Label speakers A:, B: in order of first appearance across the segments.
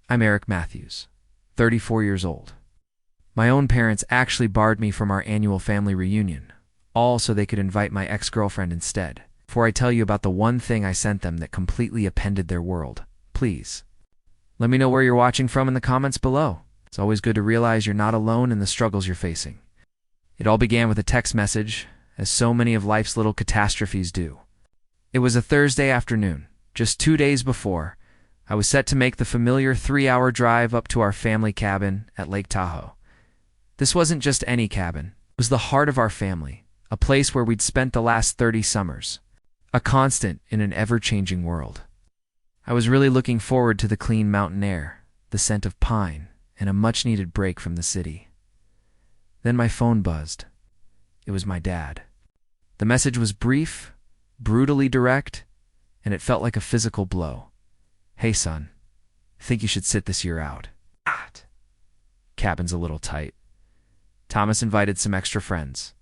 A: I'm Eric Matthews, 34 years old. My own parents actually barred me from our annual family reunion, all so they could invite my ex-girlfriend instead. Before I tell you about the one thing I sent them that completely upended their world, please, let me know where you're watching from in the comments below. It's always good to realize you're not alone in the struggles you're facing. It all began with a text message, as so many of life's little catastrophes do. It was a Thursday afternoon, just 2 days before. I was set to make the familiar 3-hour drive up to our family cabin at Lake Tahoe. This wasn't just any cabin. It was the heart of our family, a place where we'd spent the last 30 summers, a constant in an ever-changing world. I was really looking forward to the clean mountain air, the scent of pine, and a much-needed break from the city. Then my phone buzzed. It was my dad. The message was brief, brutally direct, and it felt like a physical blow. "Hey son, think you should sit this year out. Cabin's a little tight. Thomas invited some extra friends.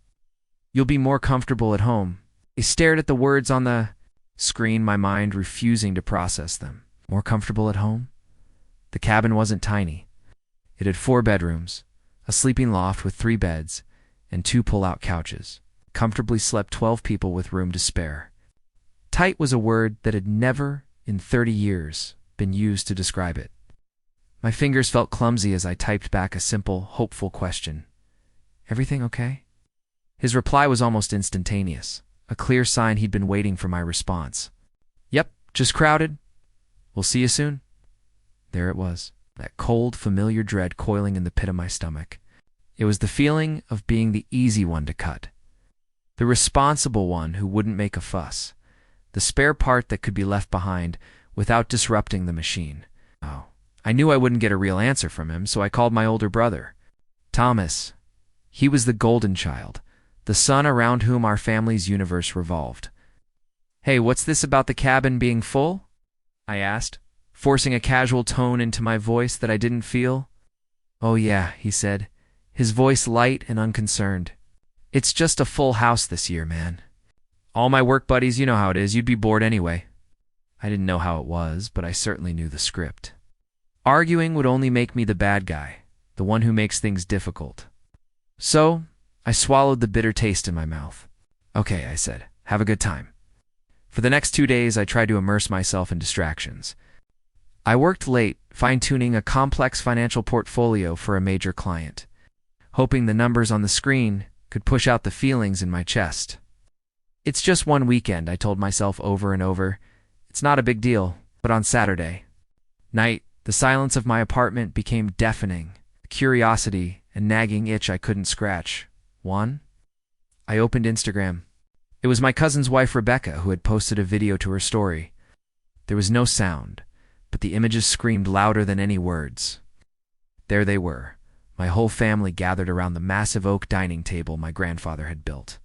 A: You'll be more comfortable at home." I stared at the words on the screen, my mind refusing to process them. More comfortable at home? The cabin wasn't tiny. It had 4 bedrooms, a sleeping loft with 3 beds, and 2 pull-out couches. Comfortably slept 12 people with room to spare. Tight was a word that had never, in 30 years, been used to describe it. My fingers felt clumsy as I typed back a simple, hopeful question. "Everything okay?" His reply was almost instantaneous, a clear sign he'd been waiting for my response. "Yep, just crowded. We'll see you soon." There it was, that cold, familiar dread coiling in the pit of my stomach. It was the feeling of being the easy one to cut, the responsible one who wouldn't make a fuss, the spare part that could be left behind without disrupting the machine. Oh, I knew I wouldn't get a real answer from him, so I called my older brother, Thomas. He was the golden child, the son around whom our family's universe revolved. "Hey, what's this about the cabin being full?" I asked, forcing a casual tone into my voice that I didn't feel. "Oh yeah," he said, his voice light and unconcerned. "It's just a full house this year, man. All my work buddies, you know how it is, you'd be bored anyway." I didn't know how it was, but I certainly knew the script. Arguing would only make me the bad guy, the one who makes things difficult. So, I swallowed the bitter taste in my mouth. "Okay," I said, "have a good time." For the next 2 days, I tried to immerse myself in distractions. I worked late, fine-tuning a complex financial portfolio for a major client, hoping the numbers on the screen could push out the feelings in my chest. "It's just one weekend," I told myself over and over. "It's not a big deal." But on Saturday night, the silence of my apartment became deafening, curiosity and nagging itch I couldn't scratch. One? I opened Instagram. It was my cousin's wife, Rebecca, who had posted a video to her story. There was no sound, but the images screamed louder than any words. There they were, my whole family gathered around the massive oak dining table my grandfather had built.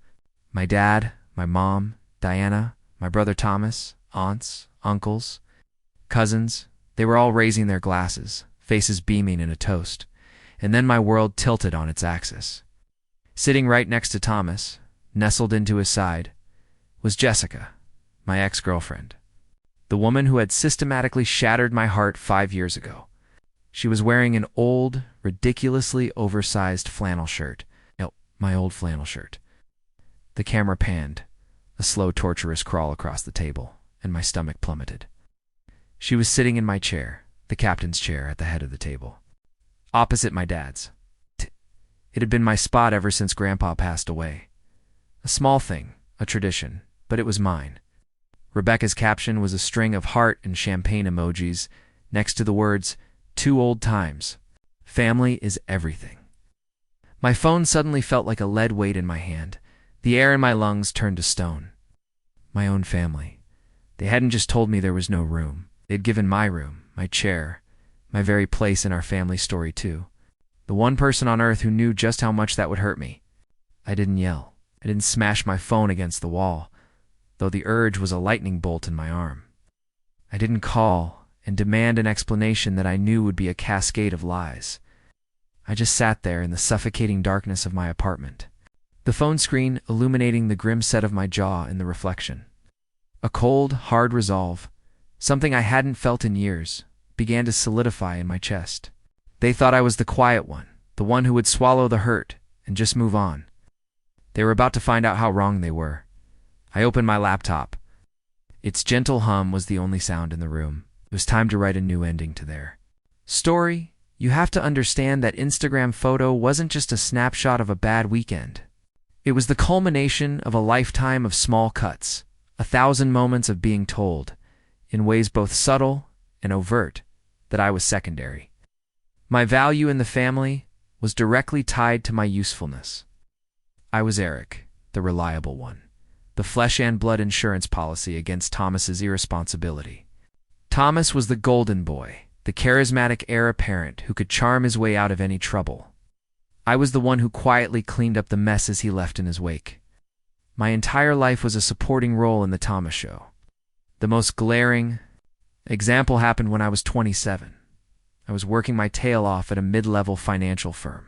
A: My dad, my mom, Diana, my brother Thomas, aunts, uncles, cousins, they were all raising their glasses, faces beaming in a toast. And then my world tilted on its axis. Sitting right next to Thomas, nestled into his side, was Jessica, my ex-girlfriend, the woman who had systematically shattered my heart 5 years ago. She was wearing an old, ridiculously oversized flannel shirt. No, my old flannel shirt. The camera panned, a slow, torturous crawl across the table, and my stomach plummeted. She was sitting in my chair, the captain's chair at the head of the table, opposite my dad's. It had been my spot ever since Grandpa passed away. A small thing, a tradition, but it was mine. Rebecca's caption was a string of heart and champagne emojis next to the words, "Two old times. Family is everything." My phone suddenly felt like a lead weight in my hand. The air in my lungs turned to stone. My own family. They hadn't just told me there was no room. They'd given my room, my chair, my very place in our family story too. The one person on earth who knew just how much that would hurt me. I didn't yell. I didn't smash my phone against the wall, though the urge was a lightning bolt in my arm. I didn't call and demand an explanation that I knew would be a cascade of lies. I just sat there in the suffocating darkness of my apartment, the phone screen illuminating the grim set of my jaw in the reflection. A cold, hard resolve, something I hadn't felt in years, began to solidify in my chest. They thought I was the quiet one, the one who would swallow the hurt and just move on. They were about to find out how wrong they were. I opened my laptop. Its gentle hum was the only sound in the room. It was time to write a new ending to their story. You have to understand that Instagram photo wasn't just a snapshot of a bad weekend. It was the culmination of a lifetime of small cuts, 1,000 moments of being told, in ways both subtle and overt, that I was secondary. My value in the family was directly tied to my usefulness. I was Eric, the reliable one, the flesh and blood insurance policy against Thomas's irresponsibility. Thomas was the golden boy, the charismatic heir apparent who could charm his way out of any trouble. I was the one who quietly cleaned up the messes he left in his wake. My entire life was a supporting role in the Thomas show. The most glaring example happened when I was 27. I was working my tail off at a mid-level financial firm.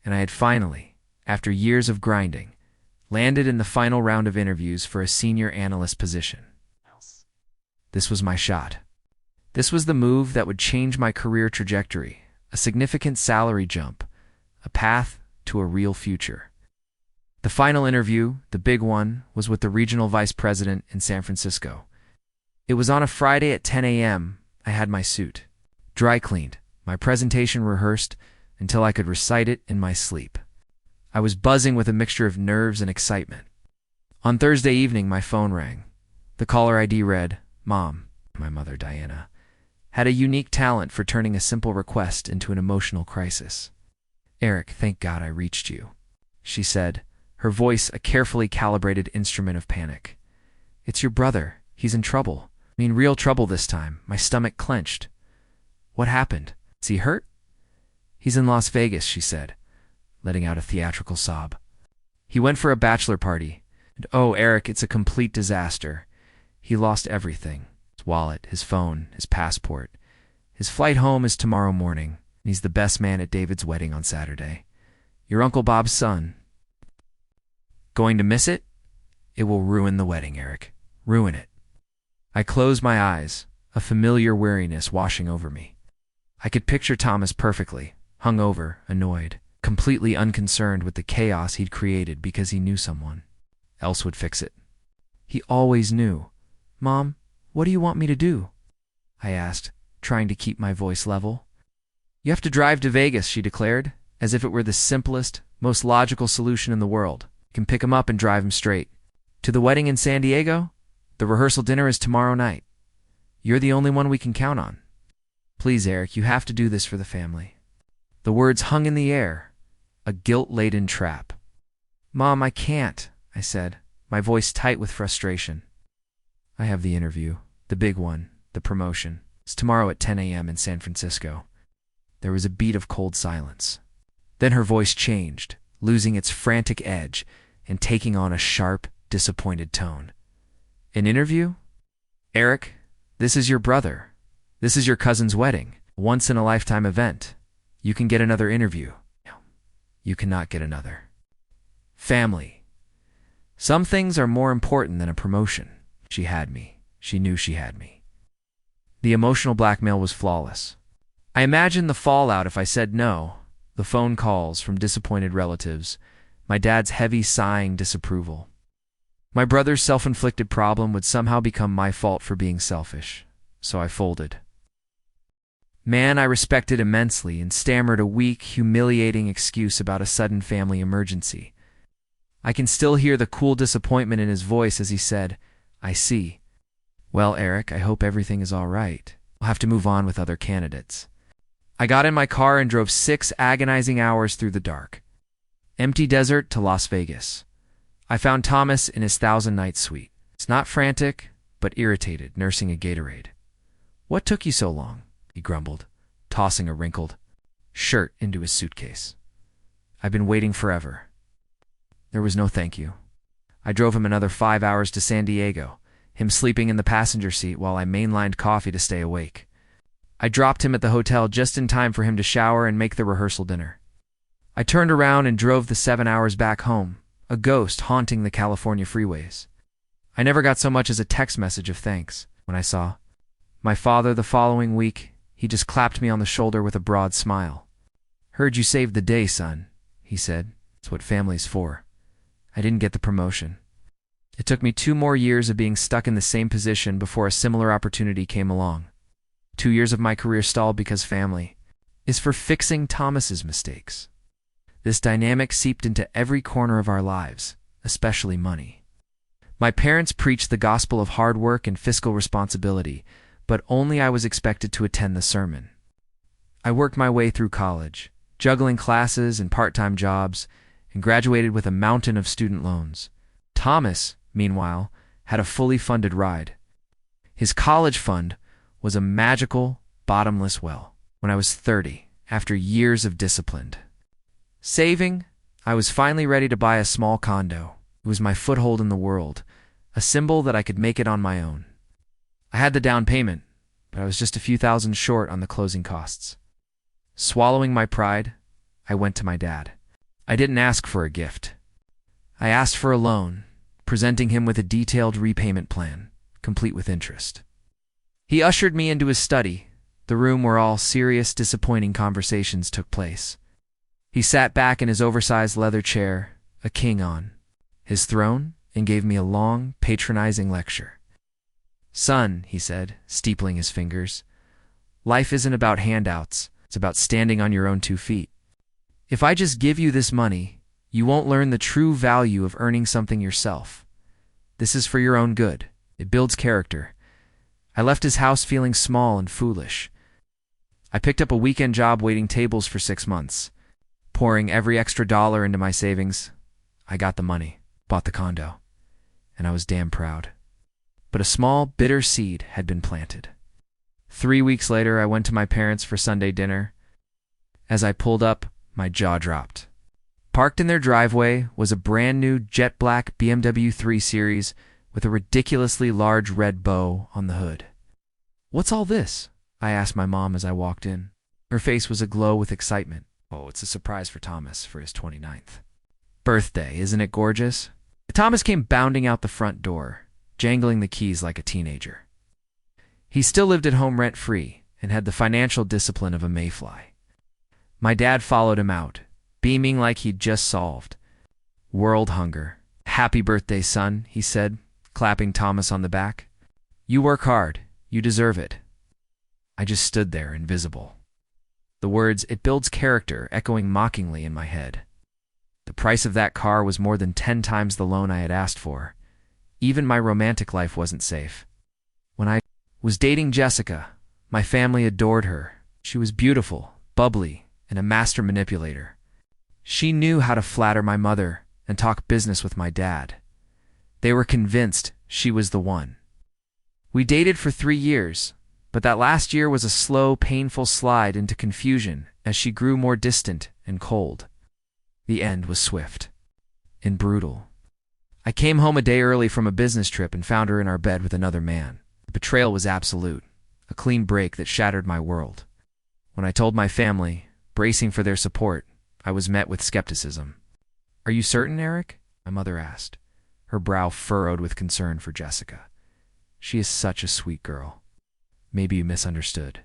A: And I had finally, after years of grinding, landed in the final round of interviews for a senior analyst position. This was my shot. This was the move that would change my career trajectory, a significant salary jump, a path to a real future. The final interview, the big one, was with the regional vice president in San Francisco. It was on a Friday at 10 a.m. I had my suit dry cleaned, my presentation rehearsed until I could recite it in my sleep. I was buzzing with a mixture of nerves and excitement. On Thursday evening, my phone rang. The caller ID read, "Mom," my mother Diana, had a unique talent for turning a simple request into an emotional crisis. "Eric, thank God I reached you," she said, her voice a carefully calibrated instrument of panic. "It's your brother. He's in trouble. I mean, real trouble this time." My stomach clenched. "What happened? Is he hurt?" "He's in Las Vegas," she said, letting out a theatrical sob. "He went for a bachelor party. And oh, Eric, it's a complete disaster. He lost everything. His wallet, his phone, his passport. His flight home is tomorrow morning. And he's the best man at David's wedding on Saturday. Your Uncle Bob's son. Going to miss it? It will ruin the wedding, Eric. Ruin it." I closed my eyes, a familiar weariness washing over me. I could picture Thomas perfectly, hungover, annoyed, completely unconcerned with the chaos he'd created because he knew someone else would fix it. He always knew. "Mom, what do you want me to do?" I asked, trying to keep my voice level. "You have to drive to Vegas," she declared, as if it were the simplest, most logical solution in the world. "You can pick him up and drive him straight. To the wedding in San Diego? The rehearsal dinner is tomorrow night. You're the only one we can count on. Please, Eric, you have to do this for the family." The words hung in the air, a guilt-laden trap. "Mom, I can't," I said, my voice tight with frustration. "I have the interview, the big one, the promotion. It's tomorrow at 10 a.m. in San Francisco." There was a beat of cold silence. Then her voice changed, losing its frantic edge and taking on a sharp, disappointed tone. "An interview? Eric, this is your brother. This is your cousin's wedding, a once-in-a-lifetime event. You can get another interview. No, you cannot get another. Family. Some things are more important than a promotion." She had me. She knew she had me. The emotional blackmail was flawless. I imagined the fallout if I said no, the phone calls from disappointed relatives, my dad's heavy sighing disapproval. My brother's self-inflicted problem would somehow become my fault for being selfish, so I folded. Man I respected immensely and stammered a weak, humiliating excuse about a sudden family emergency. I can still hear the cool disappointment in his voice as he said, "I see. Well, Eric, I hope everything is all right. I'll have to move on with other candidates." I got in my car and drove 6 agonizing hours through the dark. Empty desert to Las Vegas. I found Thomas in his 1,000-night suite. It's not frantic, but irritated, nursing a Gatorade. "What took you so long?" he grumbled, tossing a wrinkled shirt into his suitcase. "I've been waiting forever." There was no thank you. I drove him another 5 hours to San Diego, him sleeping in the passenger seat while I mainlined coffee to stay awake. I dropped him at the hotel just in time for him to shower and make the rehearsal dinner. I turned around and drove the 7 hours back home, a ghost haunting the California freeways. I never got so much as a text message of thanks when I saw My father, the following week, he just clapped me on the shoulder with a broad smile. "Heard you saved the day, son," he said. "It's what family's for." I didn't get the promotion. It took me 2 more years of being stuck in the same position before a similar opportunity came along. 2 years of my career stalled because family is for fixing Thomas's mistakes. This dynamic seeped into every corner of our lives, especially money. My parents preached the gospel of hard work and fiscal responsibility, but only I was expected to attend the sermon. I worked my way through college, juggling classes and part-time jobs, and graduated with a mountain of student loans. Thomas, meanwhile, had a fully funded ride. His college fund was a magical, bottomless well. When I was 30, after years of disciplined saving, I was finally ready to buy a small condo. It was my foothold in the world, a symbol that I could make it on my own. I had the down payment, but I was just a few thousand short on the closing costs. Swallowing my pride, I went to my dad. I didn't ask for a gift. I asked for a loan, presenting him with a detailed repayment plan, complete with interest. He ushered me into his study, the room where all serious, disappointing conversations took place. He sat back in his oversized leather chair, a king on his throne, and gave me a long, patronizing lecture. "Son," he said, steepling his fingers, "life isn't about handouts. It's about standing on your own 2 feet. If I just give you this money, you won't learn the true value of earning something yourself. This is for your own good. It builds character." I left his house feeling small and foolish. I picked up a weekend job waiting tables for 6 months. Pouring every extra dollar into my savings, I got the money, bought the condo, and I was damn proud. But a small, bitter seed had been planted. 3 weeks later, I went to my parents for Sunday dinner. As I pulled up, my jaw dropped. Parked in their driveway was a brand new jet black BMW 3 Series with a ridiculously large red bow on the hood. "What's all this?" I asked my mom as I walked in. Her face was aglow with excitement. "Oh, it's a surprise for Thomas for his 29th birthday. Isn't it gorgeous?" Thomas came bounding out the front door, jangling the keys like a teenager. He still lived at home rent-free and had the financial discipline of a mayfly. My dad followed him out, beaming like he'd just solved world hunger. "Happy birthday, son," he said, clapping Thomas on the back. "You work hard. You deserve it." I just stood there, invisible. The words, "it builds character," echoing mockingly in my head. The price of that car was more than 10 times the loan I had asked for. Even my romantic life wasn't safe. When I was dating Jessica, my family adored her. She was beautiful, bubbly, and a master manipulator. She knew how to flatter my mother and talk business with my dad. They were convinced she was the one. We dated for 3 years, but that last year was a slow, painful slide into confusion as she grew more distant and cold. The end was swift and brutal. I came home a day early from a business trip and found her in our bed with another man. The betrayal was absolute, a clean break that shattered my world. When I told my family, bracing for their support, I was met with skepticism. "Are you certain, Eric?" my mother asked, her brow furrowed with concern for Jessica. "She is such a sweet girl. Maybe you misunderstood."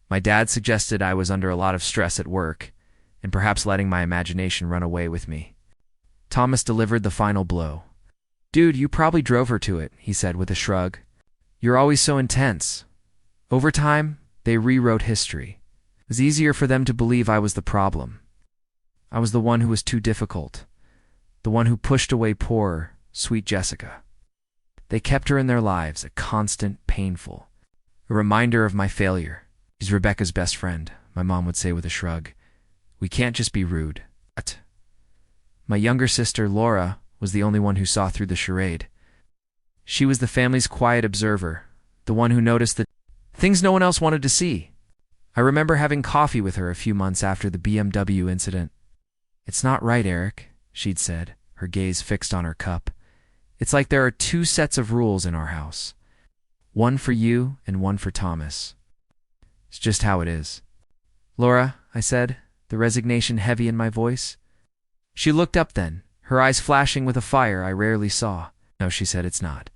A: My dad suggested I was under a lot of stress at work, and perhaps letting my imagination run away with me. Thomas delivered the final blow. "Dude, you probably drove her to it," he said with a shrug. "You're always so intense." Over time, they rewrote history. It was easier for them to believe I was the problem. I was the one who was too difficult, the one who pushed away poor, sweet Jessica. They kept her in their lives, a constant, painful, a reminder of my failure. "She's Rebecca's best friend," my mom would say with a shrug. "We can't just be rude." My younger sister, Laura, was the only one who saw through the charade. She was the family's quiet observer, the one who noticed the things no one else wanted to see. I remember having coffee with her a few months after the BMW incident. "It's not right, Eric," she'd said, her gaze fixed on her cup. "It's like there are 2 sets of rules in our house. One for you and one for Thomas. It's just how it is." "Laura," I said, the resignation heavy in my voice. She looked up then, her eyes flashing with a fire I rarely saw. "No," she said, "it's not.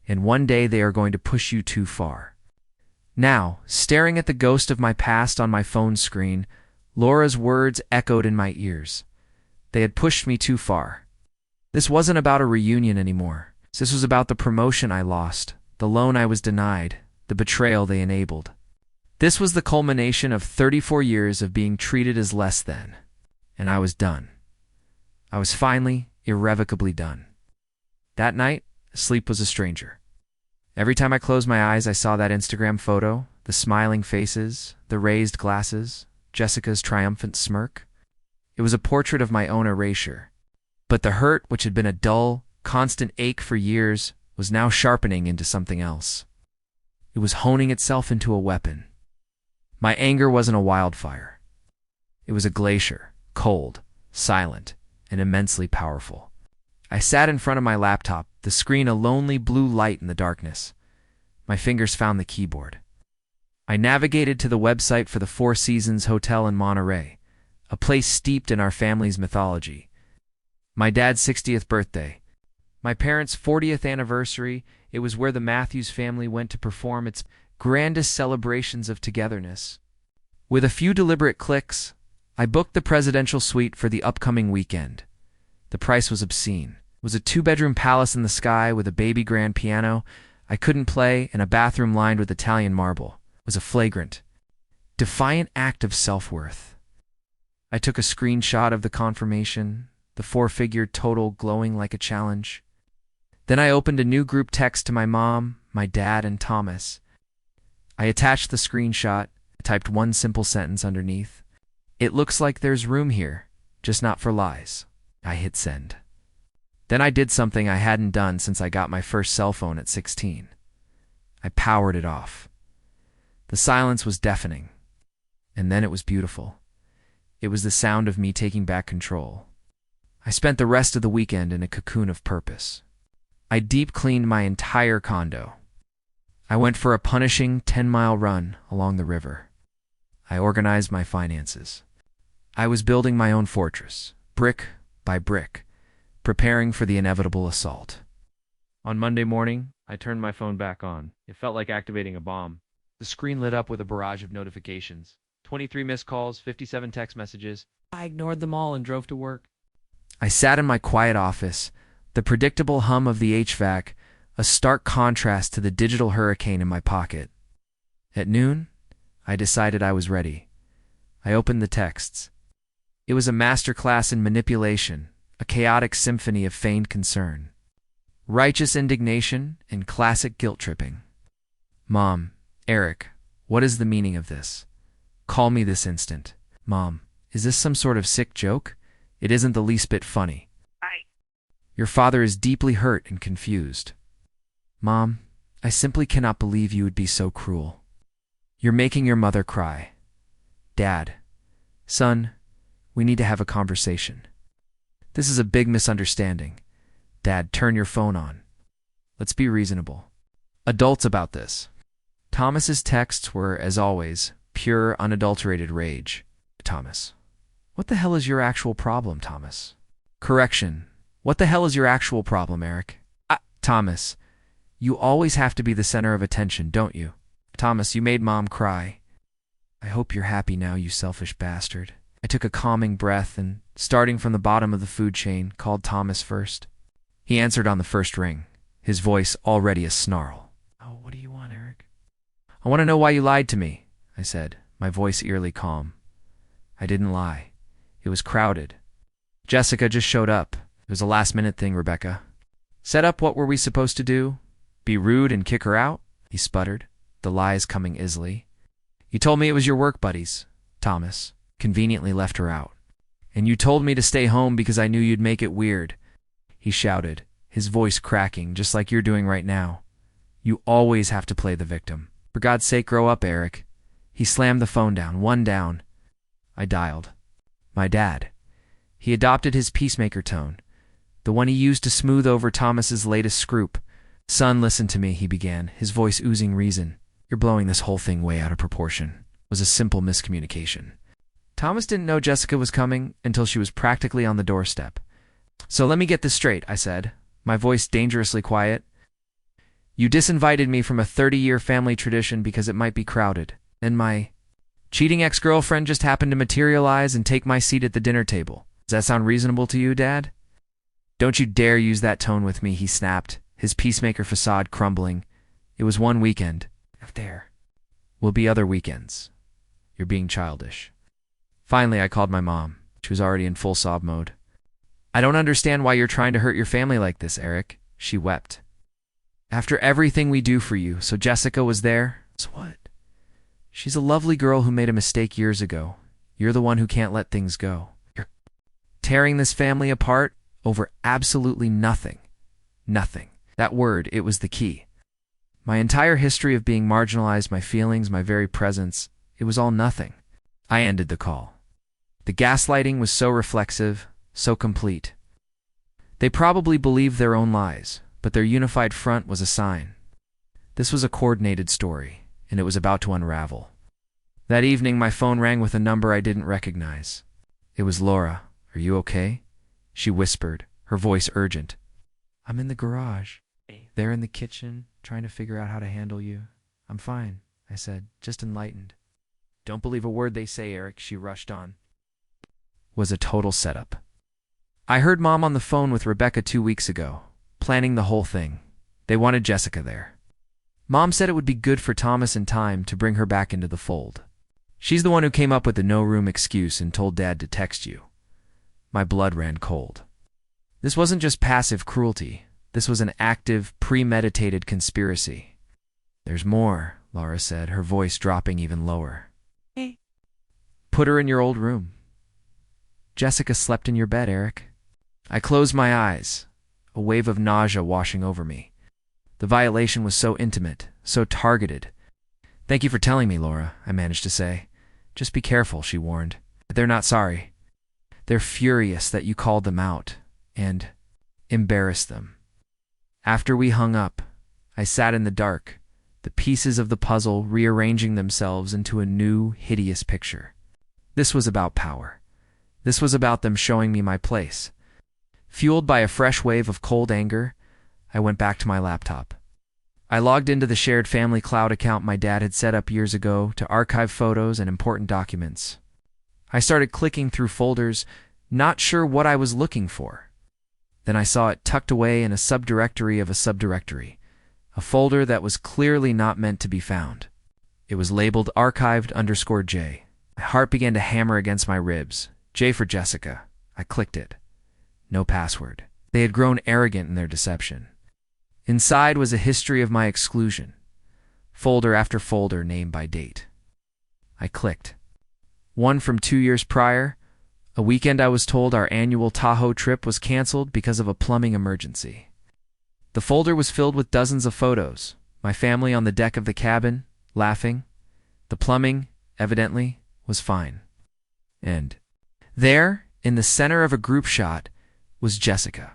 A: And one day they are going to push you too far. Now, staring at the ghost of my past on my phone screen, Laura's words echoed in my ears. They had pushed me too far. This wasn't about a reunion anymore. This was about the promotion I lost, the loan I was denied, the betrayal they enabled. This was the culmination of 34 years of being treated as less than. And I was done. I was finally, irrevocably done. That night, sleep was a stranger. Every time I closed my eyes, I saw that Instagram photo, the smiling faces, the raised glasses, Jessica's triumphant smirk. It was a portrait of my own erasure. But the hurt, which had been a dull, constant ache for years, was now sharpening into something else. It was honing itself into a weapon. My anger wasn't a wildfire. It was a glacier, cold, silent, and immensely powerful. I sat in front of my laptop, the screen a lonely blue light in the darkness. My fingers found the keyboard. I navigated to the website for the Four Seasons Hotel in Monterey, a place steeped in our family's mythology. My dad's 60th birthday. My parents' 40th anniversary. It was where the Matthews family went to perform its grandest celebrations of togetherness. With a few deliberate clicks, I booked the presidential suite for the upcoming weekend. The price was obscene. It was a 2-bedroom palace in the sky with a baby grand piano I couldn't play and a bathroom lined with Italian marble. It was a flagrant, defiant act of self-worth. I took a screenshot of the confirmation, the 4-figure total glowing like a challenge. Then I opened a new group text to my mom, my dad, and Thomas. I attached the screenshot, typed one simple sentence underneath. "It looks like there's room here, just not for lies." I hit send. Then I did something I hadn't done since I got my first cell phone at 16. I powered it off. The silence was deafening. And then it was beautiful. It was the sound of me taking back control. I spent the rest of the weekend in a cocoon of purpose. I deep-cleaned my entire condo. I went for a punishing 10-mile run along the river. I organized my finances. I was building my own fortress, brick by brick, preparing for the inevitable assault. On Monday morning, I turned my phone back on. It felt like activating a bomb. The screen lit up with a barrage of notifications. 23 missed calls, 57 text messages. I ignored them all and drove to work. I sat in my quiet office, the predictable hum of the HVAC, a stark contrast to the digital hurricane in my pocket. At noon, I decided I was ready. I opened the texts. It was a masterclass in manipulation, a chaotic symphony of feigned concern, righteous indignation, and classic guilt-tripping. "Mom, Eric, what is the meaning of this? Call me this instant. Mom, is this some sort of sick joke? It isn't the least bit funny. Your father is deeply hurt and confused. Mom, I simply cannot believe you would be so cruel. You're making your mother cry. Dad, son, we need to have a conversation. This is a big misunderstanding. Dad, turn your phone on. Let's be reasonable. Adults about this." Thomas's texts were, as always, pure, unadulterated rage. Thomas. "What the hell is your actual problem, Thomas?" Correction. "What the hell is your actual problem, Eric?" Thomas. "You always have to be the center of attention, don't you?" Thomas, "You made Mom cry." "I hope you're happy now, you selfish bastard." I took a calming breath and, starting from the bottom of the food chain, called Thomas first. He answered on the first ring, his voice already a snarl. "Oh, what do you want, Eric?" "I want to know why you lied to me," I said, my voice eerily calm. "I didn't lie. It was crowded. Jessica just showed up. It was a last-minute thing, Rebecca." "Set up? What were we supposed to do? Be rude and kick her out?" he sputtered, the lies coming easily. "You told me it was your work buddies, Thomas. Conveniently left her out. And you told me to stay home because I knew you'd make it weird," he shouted, his voice cracking just like you're doing right now. "You always have to play the victim. For God's sake, grow up, Eric." He slammed the phone down, one down. I dialed. My dad. He adopted his peacemaker tone, the one he used to smooth over Thomas's latest scroop. "Son, listen to me," he began, his voice oozing reason. "You're blowing this whole thing way out of proportion. It was a simple miscommunication. Thomas didn't know Jessica was coming until she was practically on the doorstep. So let me get this straight," I said, my voice dangerously quiet. You disinvited me from a 30-year family tradition because it might be crowded, and my cheating ex-girlfriend just happened to materialize and take my seat at the dinner table. Does that sound reasonable to you, Dad? Don't you dare use that tone with me, he snapped, his peacemaker facade crumbling. It was one weekend. There will be other weekends. You're being childish. Finally, I called my mom. She was already in full sob mode. I don't understand why you're trying to hurt your family like this, Eric, she wept. After everything we do for you, so Jessica was there? So what? She's a lovely girl who made a mistake years ago. You're the one who can't let things go. You're tearing this family apart over absolutely nothing. Nothing. That word, it was the key. My entire history of being marginalized, my feelings, my very presence, it was all nothing. I ended the call. The gaslighting was so reflexive, so complete. They probably believed their own lies, but their unified front was a sign. This was a coordinated story, and it was about to unravel. That evening, my phone rang with a number I didn't recognize. It was Laura. Are you okay? She whispered, her voice urgent. I'm in the garage. They're in the kitchen, trying to figure out how to handle you. I'm fine, I said, just enlightened. Don't believe a word they say, Eric, she rushed on. Was a total setup. I heard Mom on the phone with Rebecca 2 weeks ago, planning the whole thing. They wanted Jessica there. Mom said it would be good for Thomas in time to bring her back into the fold. She's the one who came up with the no-room excuse and told Dad to text you. My blood ran cold. This wasn't just passive cruelty. This was an active, premeditated conspiracy. There's more, Laura said, her voice dropping even lower. Hey. Put her in your old room. Jessica slept in your bed, Eric. I closed my eyes, a wave of nausea washing over me. The violation was so intimate, so targeted. Thank you for telling me, Laura, I managed to say. Just be careful, she warned. They're not sorry. They're furious that you called them out and embarrassed them. After we hung up, I sat in the dark, the pieces of the puzzle rearranging themselves into a new, hideous picture. This was about power. This was about them showing me my place. Fueled by a fresh wave of cold anger, I went back to my laptop. I logged into the shared family cloud account my dad had set up years ago to archive photos and important documents. I started clicking through folders, not sure what I was looking for. Then I saw it tucked away in a subdirectory of a subdirectory, a folder that was clearly not meant to be found. It was labeled archived_J. My heart began to hammer against my ribs. J for Jessica. I clicked it. No password. They had grown arrogant in their deception. Inside was a history of my exclusion. Folder after folder, name by date. I clicked. One from 2 years prior. A weekend I was told our annual Tahoe trip was canceled because of a plumbing emergency. The folder was filled with dozens of photos. My family on the deck of the cabin, laughing. The plumbing, evidently, was fine. And there, in the center of a group shot, was Jessica.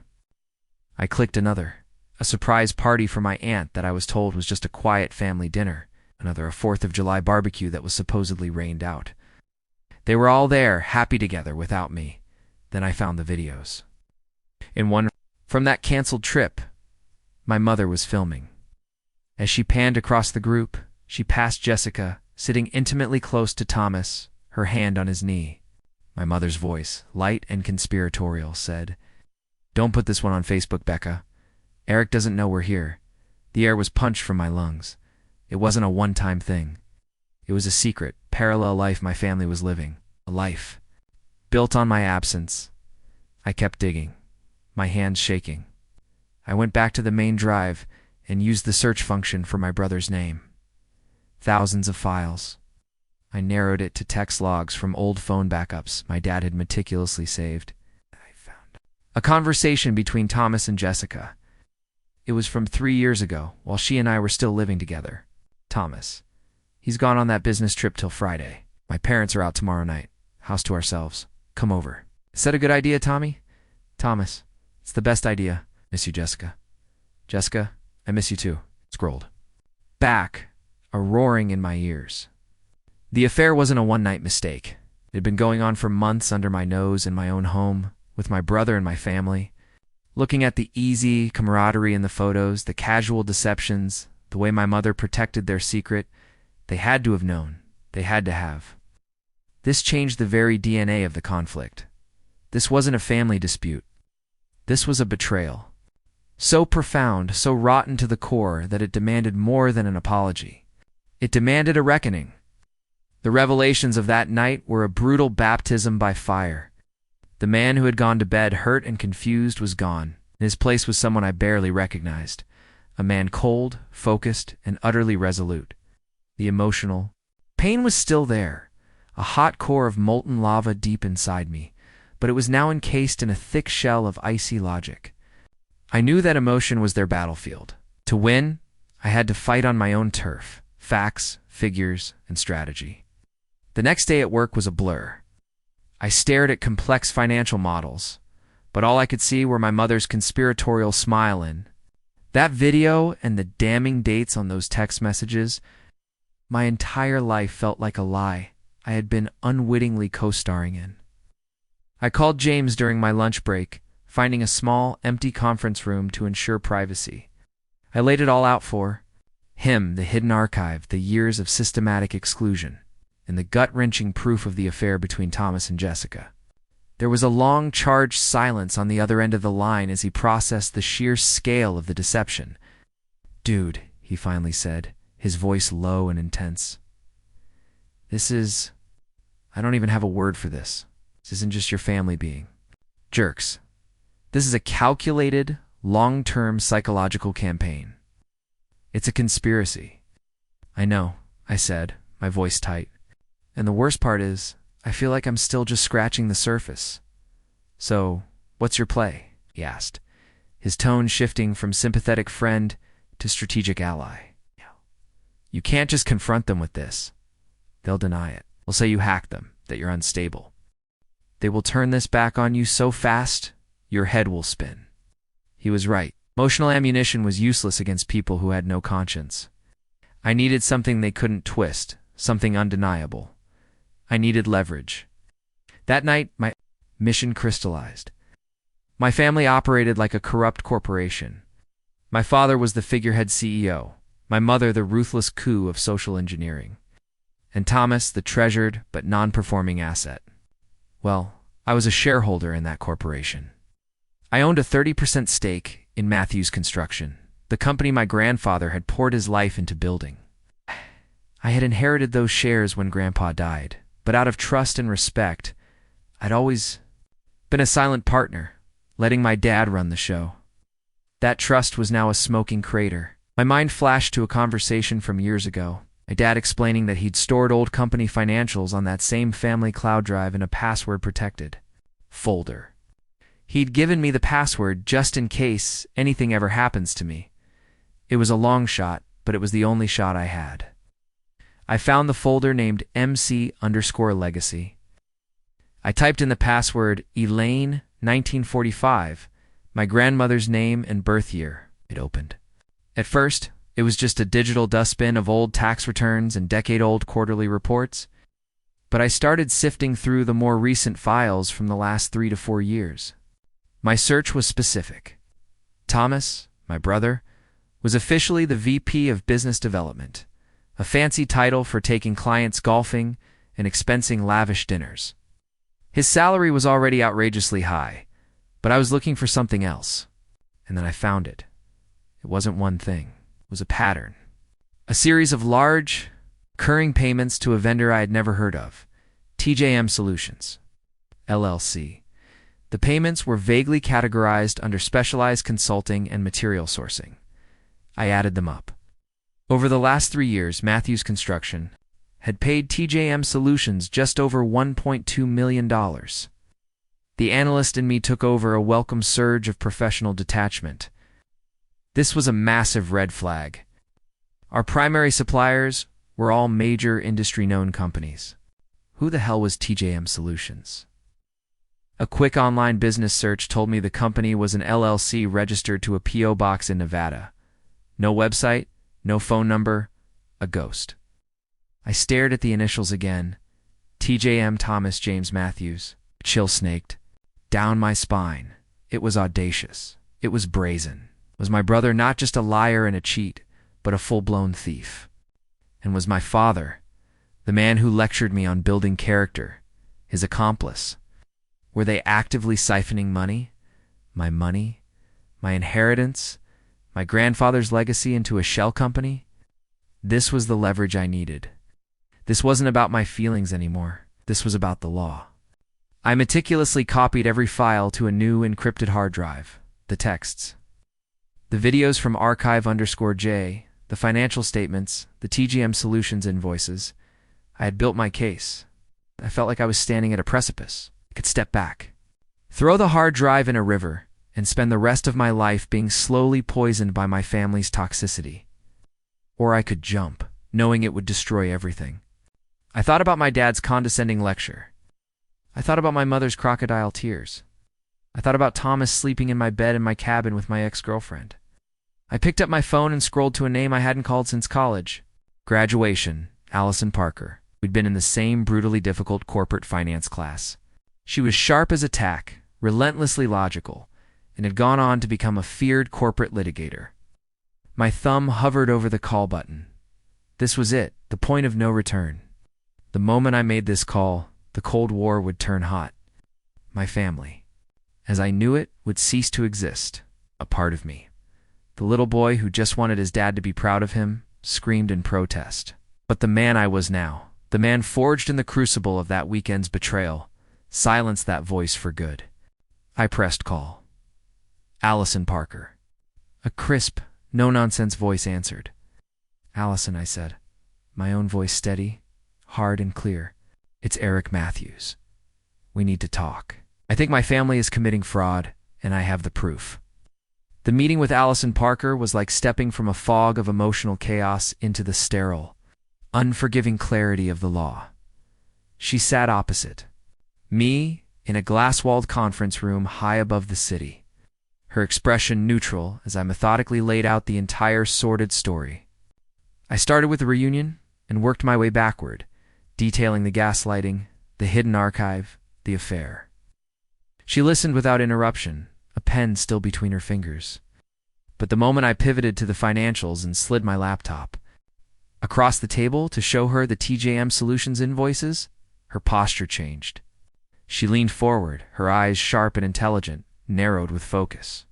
A: I clicked another. A surprise party for my aunt that I was told was just a quiet family dinner. Another, a 4th of July barbecue that was supposedly rained out. They were all there, happy together without me. Then I found the videos. In one from that canceled trip, my mother was filming. As she panned across the group, she passed Jessica, sitting intimately close to Thomas, her hand on his knee. My mother's voice, light and conspiratorial, said, "Don't put this one on Facebook, Becca. Eric doesn't know we're here. The air was punched from my lungs. It wasn't a one-time thing. It was a secret, parallel life my family was living. A life built on my absence." I kept digging, my hands shaking. I went back to the main drive and used the search function for my brother's name. Thousands of files. I narrowed it to text logs from old phone backups my dad had meticulously saved. I found a conversation between Thomas and Jessica. It was from 3 years ago, while she and I were still living together. Thomas. He's gone on that business trip till Friday. My parents are out tomorrow night. House to ourselves. Come over. Is that a good idea, Tommy? Thomas. It's the best idea. Miss you, Jessica. Jessica, I miss you too. Scrolled. Back, a roaring in my ears. The affair wasn't a one-night mistake. It had been going on for months under my nose in my own home, with my brother and my family. Looking at the easy camaraderie in the photos, the casual deceptions, the way my mother protected their secret, they had to have known. They had to have. This changed the very DNA of the conflict. This wasn't a family dispute. This was a betrayal. So profound, so rotten to the core that it demanded more than an apology. It demanded a reckoning. The revelations of that night were a brutal baptism by fire. The man who had gone to bed hurt and confused was gone. In his place was someone I barely recognized. A man cold, focused, and utterly resolute. The emotional pain was still there, a hot core of molten lava deep inside me, but it was now encased in a thick shell of icy logic. I knew that emotion was their battlefield. To win, I had to fight on my own turf, facts, figures, and strategy. The next day at work was a blur. I stared at complex financial models, but all I could see were my mother's conspiratorial smile in that video and the damning dates on those text messages. My entire life felt like a lie I had been unwittingly co-starring in. I called James during my lunch break, finding a small, empty conference room to ensure privacy. I laid it all out for him, the hidden archive, the years of systematic exclusion, and the gut-wrenching proof of the affair between Thomas and Jessica. There was a long, charged silence on the other end of the line as he processed the sheer scale of the deception. "Dude," he finally said, his voice low and intense. I don't even have a word for this. This isn't just your family being jerks. This is a calculated, long-term psychological campaign. It's a conspiracy." "I know," I said, my voice tight. "And the worst part is, I feel like I'm still just scratching the surface." "So, what's your play?" he asked, his tone shifting from sympathetic friend to strategic ally. "You can't just confront them with this. They'll deny it. They'll say you hacked them, that you're unstable. They will turn this back on you so fast, your head will spin." He was right. Emotional ammunition was useless against people who had no conscience. I needed something they couldn't twist, something undeniable. I needed leverage. That night, my mission crystallized. My family operated like a corrupt corporation. My father was the figurehead CEO, my mother the ruthless coup of social engineering, and Thomas the treasured but non-performing asset. Well, I was a shareholder in that corporation. I owned a 30% stake in Matthews Construction, the company my grandfather had poured his life into building. I had inherited those shares when Grandpa died, but out of trust and respect, I'd always been a silent partner, letting my dad run the show. That trust was now a smoking crater. My mind flashed to a conversation from years ago, my dad explaining that he'd stored old company financials on that same family cloud drive in a password-protected folder. He'd given me the password just in case anything ever happens to me. It was a long shot, but it was the only shot I had. I found the folder named MC_Legacy. I typed in the password Elaine 1945, my grandmother's name and birth year. It opened. At first, it was just a digital dustbin of old tax returns and decade-old quarterly reports, but I started sifting through the more recent files from the last 3 to 4 years. My search was specific. Thomas, my brother, was officially the VP of Business Development, a fancy title for taking clients golfing and expensing lavish dinners. His salary was already outrageously high, but I was looking for something else, and then I found it. It wasn't one thing. It was a pattern. A series of large, recurring payments to a vendor I had never heard of, TJM Solutions, LLC. The payments were vaguely categorized under specialized consulting and material sourcing. I added them up. Over the last 3 years, Matthews Construction had paid TJM Solutions just over $1.2 million. The analyst in me took over a welcome surge of professional detachment. This was a massive red flag. Our primary suppliers were all major industry-known companies. Who the hell was TJM Solutions? A quick online business search told me the company was an LLC registered to a P.O. box in Nevada. No website, no phone number, a ghost. I stared at the initials again. TJM Thomas James Matthews. Chill snaked down my spine. It was audacious. It was brazen. Was my brother not just a liar and a cheat, but a full-blown thief? And was my father, the man who lectured me on building character, his accomplice? Were they actively siphoning money, my inheritance, my grandfather's legacy into a shell company? This was the leverage I needed. This wasn't about my feelings anymore. This was about the law. I meticulously copied every file to a new encrypted hard drive. The texts, the videos from archive_J, the financial statements, the TGM Solutions invoices. I had built my case. I felt like I was standing at a precipice. I could step back, throw the hard drive in a river, and spend the rest of my life being slowly poisoned by my family's toxicity. Or I could jump, knowing it would destroy everything. I thought about my dad's condescending lecture. I thought about my mother's crocodile tears. I thought about Thomas sleeping in my bed in my cabin with my ex-girlfriend. I picked up my phone and scrolled to a name I hadn't called since college. Graduation, Allison Parker. We'd been in the same brutally difficult corporate finance class. She was sharp as a tack, relentlessly logical, and had gone on to become a feared corporate litigator. My thumb hovered over the call button. This was it, the point of no return. The moment I made this call, the Cold War would turn hot. My family, as I knew it, would cease to exist. A part of me, the little boy who just wanted his dad to be proud of him, screamed in protest. But the man I was now, the man forged in the crucible of that weekend's betrayal, silenced that voice for good. I pressed call. Allison Parker. A crisp, no-nonsense voice answered. Allison, I said, my own voice steady, hard and clear. It's Eric Matthews. We need to talk. I think my family is committing fraud, and I have the proof. The meeting with Allison Parker was like stepping from a fog of emotional chaos into the sterile, unforgiving clarity of the law. She sat opposite me in a glass-walled conference room high above the city, her expression neutral as I methodically laid out the entire sordid story. I started with the reunion and worked my way backward, detailing the gaslighting, the hidden archive, the affair. She listened without interruption, a pen still between her fingers. But the moment I pivoted to the financials and slid my laptop across the table to show her the TJM Solutions invoices, her posture changed. She leaned forward, her eyes sharp and intelligent, narrowed with focus.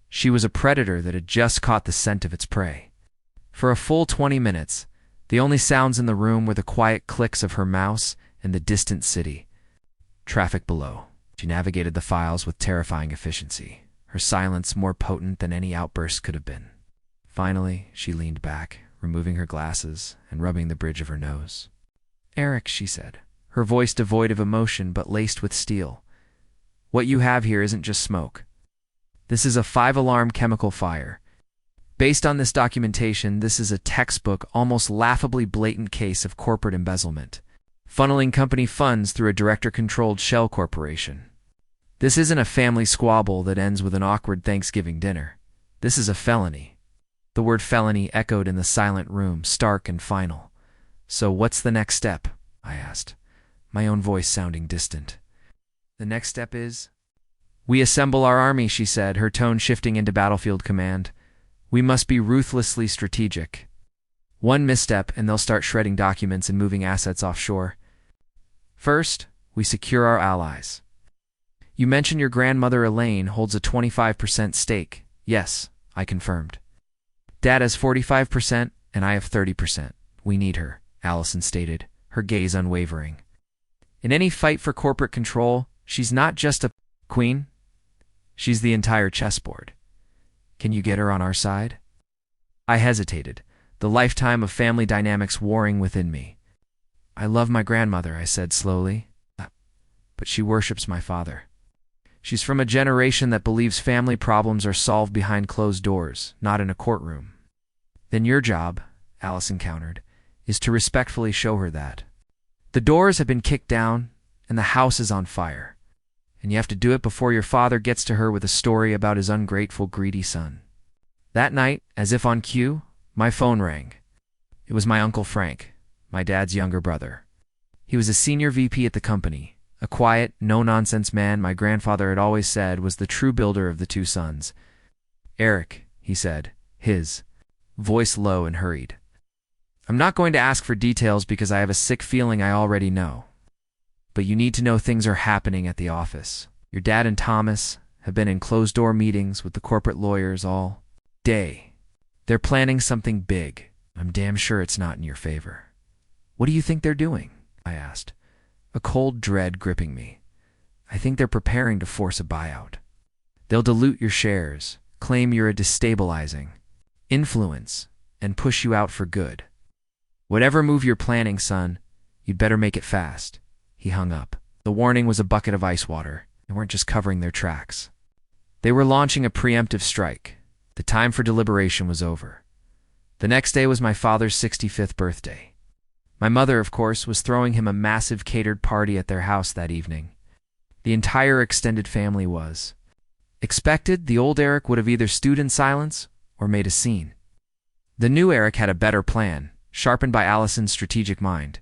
A: She was a predator that had just caught the scent of its prey. For a full 20 minutes, the only sounds in the room were the quiet clicks of her mouse and the distant city. Traffic below. She navigated the files with terrifying efficiency, her silence more potent than any outburst could have been. Finally, she leaned back, removing her glasses and rubbing the bridge of her nose. Eric, she said, her voice devoid of emotion but laced with steel. What you have here isn't just smoke. This is a 5-alarm chemical fire. Based on this documentation, this is a textbook, almost laughably blatant case of corporate embezzlement, funneling company funds through a director-controlled shell corporation. This isn't a family squabble that ends with an awkward Thanksgiving dinner. This is a felony. The word felony echoed in the silent room, stark and final. So what's the next step? I asked, my own voice sounding distant. The next step is, we assemble our army, she said, her tone shifting into battlefield command. We must be ruthlessly strategic. One misstep and they'll start shredding documents and moving assets offshore. First, we secure our allies. You mentioned your grandmother Elaine holds a 25% stake. Yes, I confirmed. Dad has 45% and I have 30%. We need her, Allison stated, her gaze unwavering. In any fight for corporate control, she's not just a queen. She's the entire chessboard. Can you get her on our side? I hesitated, the lifetime of family dynamics warring within me. I love my grandmother, I said slowly, but she worships my father. She's from a generation that believes family problems are solved behind closed doors, not in a courtroom. Then your job, Allison countered, is to respectfully show her that. The doors have been kicked down, and the house is on fire. And you have to do it before your father gets to her with a story about his ungrateful, greedy son. That night, as if on cue, my phone rang. It was my Uncle Frank, my dad's younger brother. He was a senior VP at the company, A quiet, no-nonsense man my grandfather had always said was the true builder of the two sons. "Eric," he said, his voice low and hurried. "I'm not going to ask for details because I have a sick feeling I already know. But you need to know things are happening at the office. Your dad and Thomas have been in closed-door meetings with the corporate lawyers all day. They're planning something big. I'm damn sure it's not in your favor." "What do you think they're doing?" I asked, a cold dread gripping me. "I think they're preparing to force a buyout. They'll dilute your shares, claim you're a destabilizing influence, and push you out for good. Whatever move you're planning, son, you'd better make it fast." He hung up. The warning was a bucket of ice water. They weren't just covering their tracks. They were launching a preemptive strike. The time for deliberation was over. The next day was my father's 65th birthday. My mother, of course, was throwing him a massive catered party at their house that evening. The entire extended family was. Expected, the old Eric would have either stewed in silence or made a scene. The new Eric had a better plan, sharpened by Allison's strategic mind.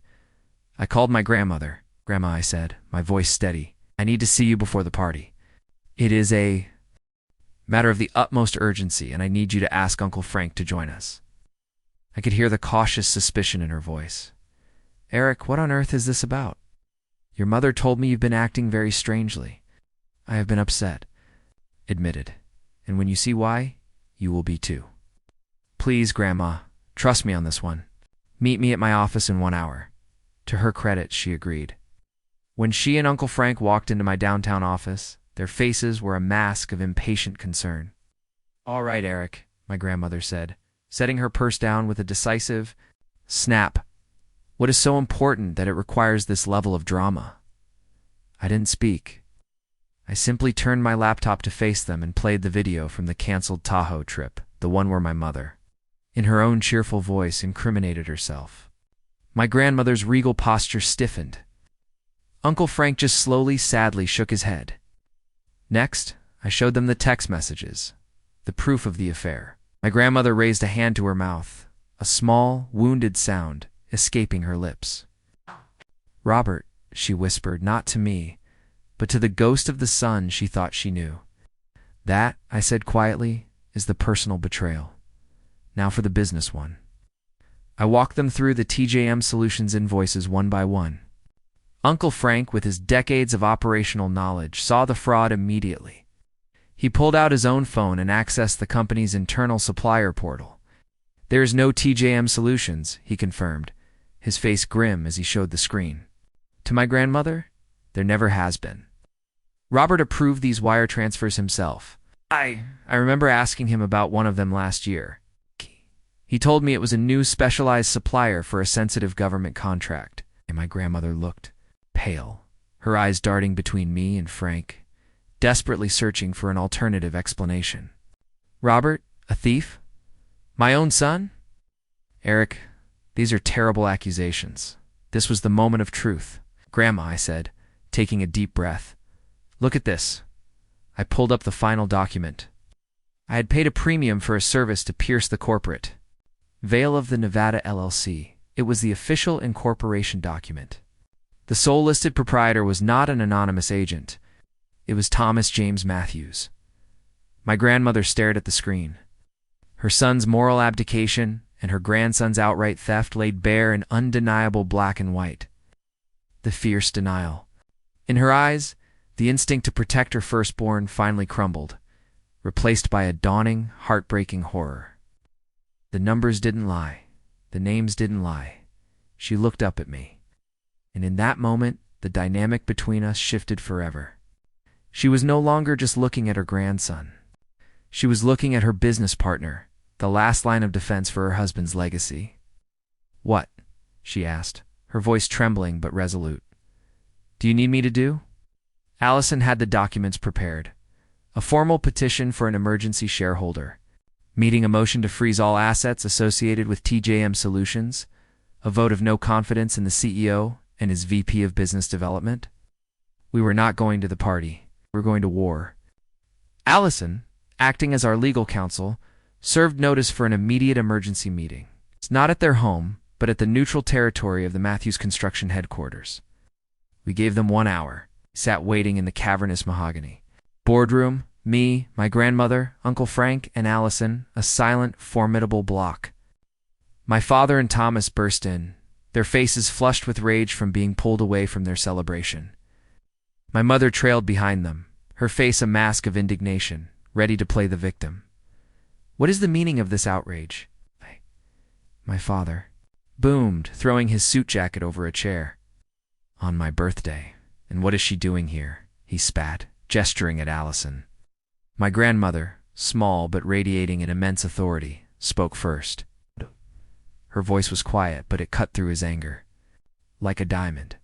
A: I called my grandmother. "Grandma," I said, my voice steady, "I need to see you before the party. It is a matter of the utmost urgency, and I need you to ask Uncle Frank to join us." I could hear the cautious suspicion in her voice. "Eric, what on earth is this about?" "Your mother told me you've been acting very strangely." "I have been upset," admitted. "And when you see why, you will be too. Please, Grandma, trust me on this one. Meet me at my office in 1 hour." To her credit, she agreed. When she and Uncle Frank walked into my downtown office, their faces were a mask of impatient concern. "All right, Eric," my grandmother said, setting her purse down with a decisive snap. "What is so important that it requires this level of drama?" I didn't speak. I simply turned my laptop to face them and played the video from the canceled Tahoe trip, the one where my mother, in her own cheerful voice, incriminated herself. My grandmother's regal posture stiffened. Uncle Frank just slowly, sadly shook his head. Next, I showed them the text messages, the proof of the affair. My grandmother raised a hand to her mouth, a small, wounded sound escaping her lips. "Robert," she whispered, not to me, but to the ghost of the son she thought she knew. "That," I said quietly, "is the personal betrayal. Now for the business one." I walked them through the TJM Solutions invoices one by one. Uncle Frank, with his decades of operational knowledge, saw the fraud immediately. He pulled out his own phone and accessed the company's internal supplier portal. "There is no TJM Solutions," he confirmed, his face grim as he showed the screen. To my grandmother, there never has been. Robert approved these wire transfers himself. I remember asking him about one of them last year. He told me it was a new specialized supplier for a sensitive government contract, and my grandmother looked pale, her eyes darting between me and Frank, desperately searching for an alternative explanation. "Robert, a thief? My own son?" "Eric, these are terrible accusations." This was the moment of truth. "Grandma," I said, taking a deep breath, "look at this." I pulled up the final document. I had paid a premium for a service to pierce the corporate veil of the Nevada LLC. It was the official incorporation document. The sole listed proprietor was not an anonymous agent. It was Thomas James Matthews. My grandmother stared at the screen. Her son's moral abdication and her grandson's outright theft laid bare in undeniable black and white. The fierce denial. In her eyes, the instinct to protect her firstborn finally crumbled, replaced by a dawning, heartbreaking horror. The numbers didn't lie. The names didn't lie. She looked up at me. And in that moment, the dynamic between us shifted forever. She was no longer just looking at her grandson. She was looking at her business partner, the last line of defense for her husband's legacy. "What?" she asked, her voice trembling but resolute. "Do you need me to do?" Allison had the documents prepared. A formal petition for an emergency shareholder, meeting a motion to freeze all assets associated with TJM Solutions, a vote of no confidence in the CEO and his VP of Business Development. We were not going to the party. We were going to war. Allison, acting as our legal counsel, served notice for an immediate emergency meeting. It's not at their home, but at the neutral territory of the Matthews Construction headquarters. We gave them 1 hour. Sat waiting in the cavernous mahogany. Boardroom, me, my grandmother, Uncle Frank, and Allison, a silent, formidable block. My father and Thomas burst in, their faces flushed with rage from being pulled away from their celebration. My mother trailed behind them, her face a mask of indignation, ready to play the victim. What is the meaning of this outrage? My father boomed, throwing his suit jacket over a chair. On my birthday. And what is she doing here? He spat, gesturing at Allison. My grandmother, small but radiating an immense authority, spoke first. Her voice was quiet, but it cut through his anger. Like a diamond.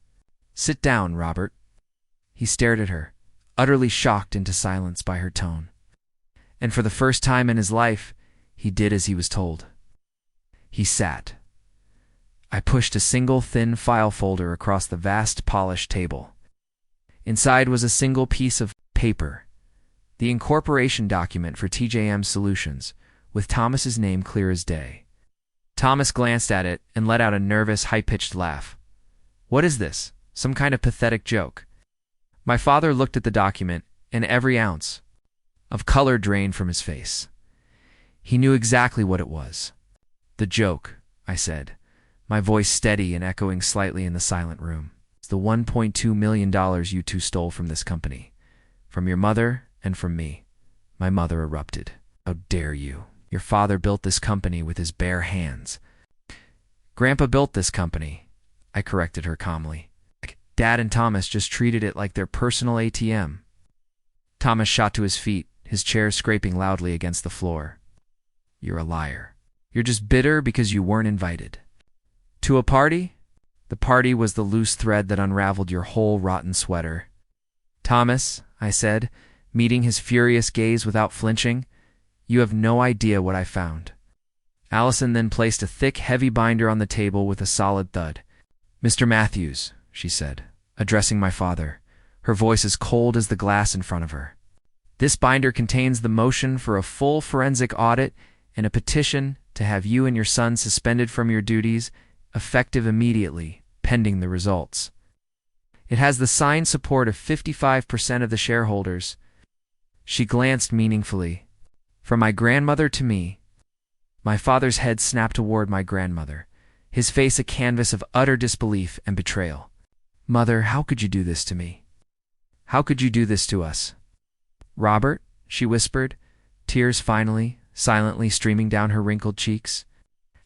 A: Sit down, Robert. He stared at her, utterly shocked into silence by her tone. And for the first time in his life, he did as he was told. He sat. I pushed a single thin file folder across the vast polished table. Inside was a single piece of paper, the incorporation document for TJM Solutions, with Thomas's name clear as day. Thomas glanced at it and let out a nervous, high-pitched laugh. What is this? Some kind of pathetic joke? My father looked at the document, and every ounce of color drained from his face. He knew exactly what it was. The joke, I said, my voice steady and echoing slightly in the silent room. It's the $1.2 million you two stole from this company. From your mother and from me. My mother erupted. How dare you? Your father built this company with his bare hands. Grandpa built this company, I corrected her calmly. Dad and Thomas just treated it like their personal ATM. Thomas shot to his feet, his chair scraping loudly against the floor. You're a liar. You're just bitter because you weren't invited. To a party? The party was the loose thread that unraveled your whole rotten sweater. Thomas, I said, meeting his furious gaze without flinching, you have no idea what I found. Allison then placed a thick, heavy binder on the table with a solid thud. Mr. Matthews, she said, addressing my father, her voice as cold as the glass in front of her. This binder contains the motion for a full forensic audit and a petition to have you and your son suspended from your duties, effective immediately, pending the results. It has the signed support of 55% of the shareholders. She glanced meaningfully. From my grandmother to me. My father's head snapped toward my grandmother, his face a canvas of utter disbelief and betrayal. Mother, how could you do this to me? How could you do this to us? Robert, she whispered, tears finally, silently streaming down her wrinkled cheeks.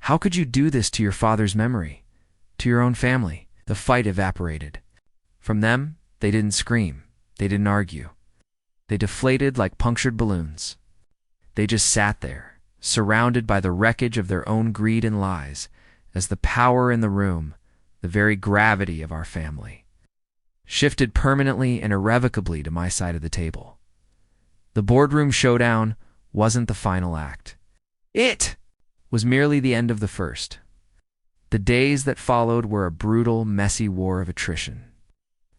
A: How could you do this to your father's memory? To your own family? The fight evaporated. From them, they didn't scream. They didn't argue. They deflated like punctured balloons. They just sat there, surrounded by the wreckage of their own greed and lies, as the power in the room, the very gravity of our family, shifted permanently and irrevocably to my side of the table. The boardroom showdown wasn't the final act. It was merely the end of the first. The days that followed were a brutal, messy war of attrition.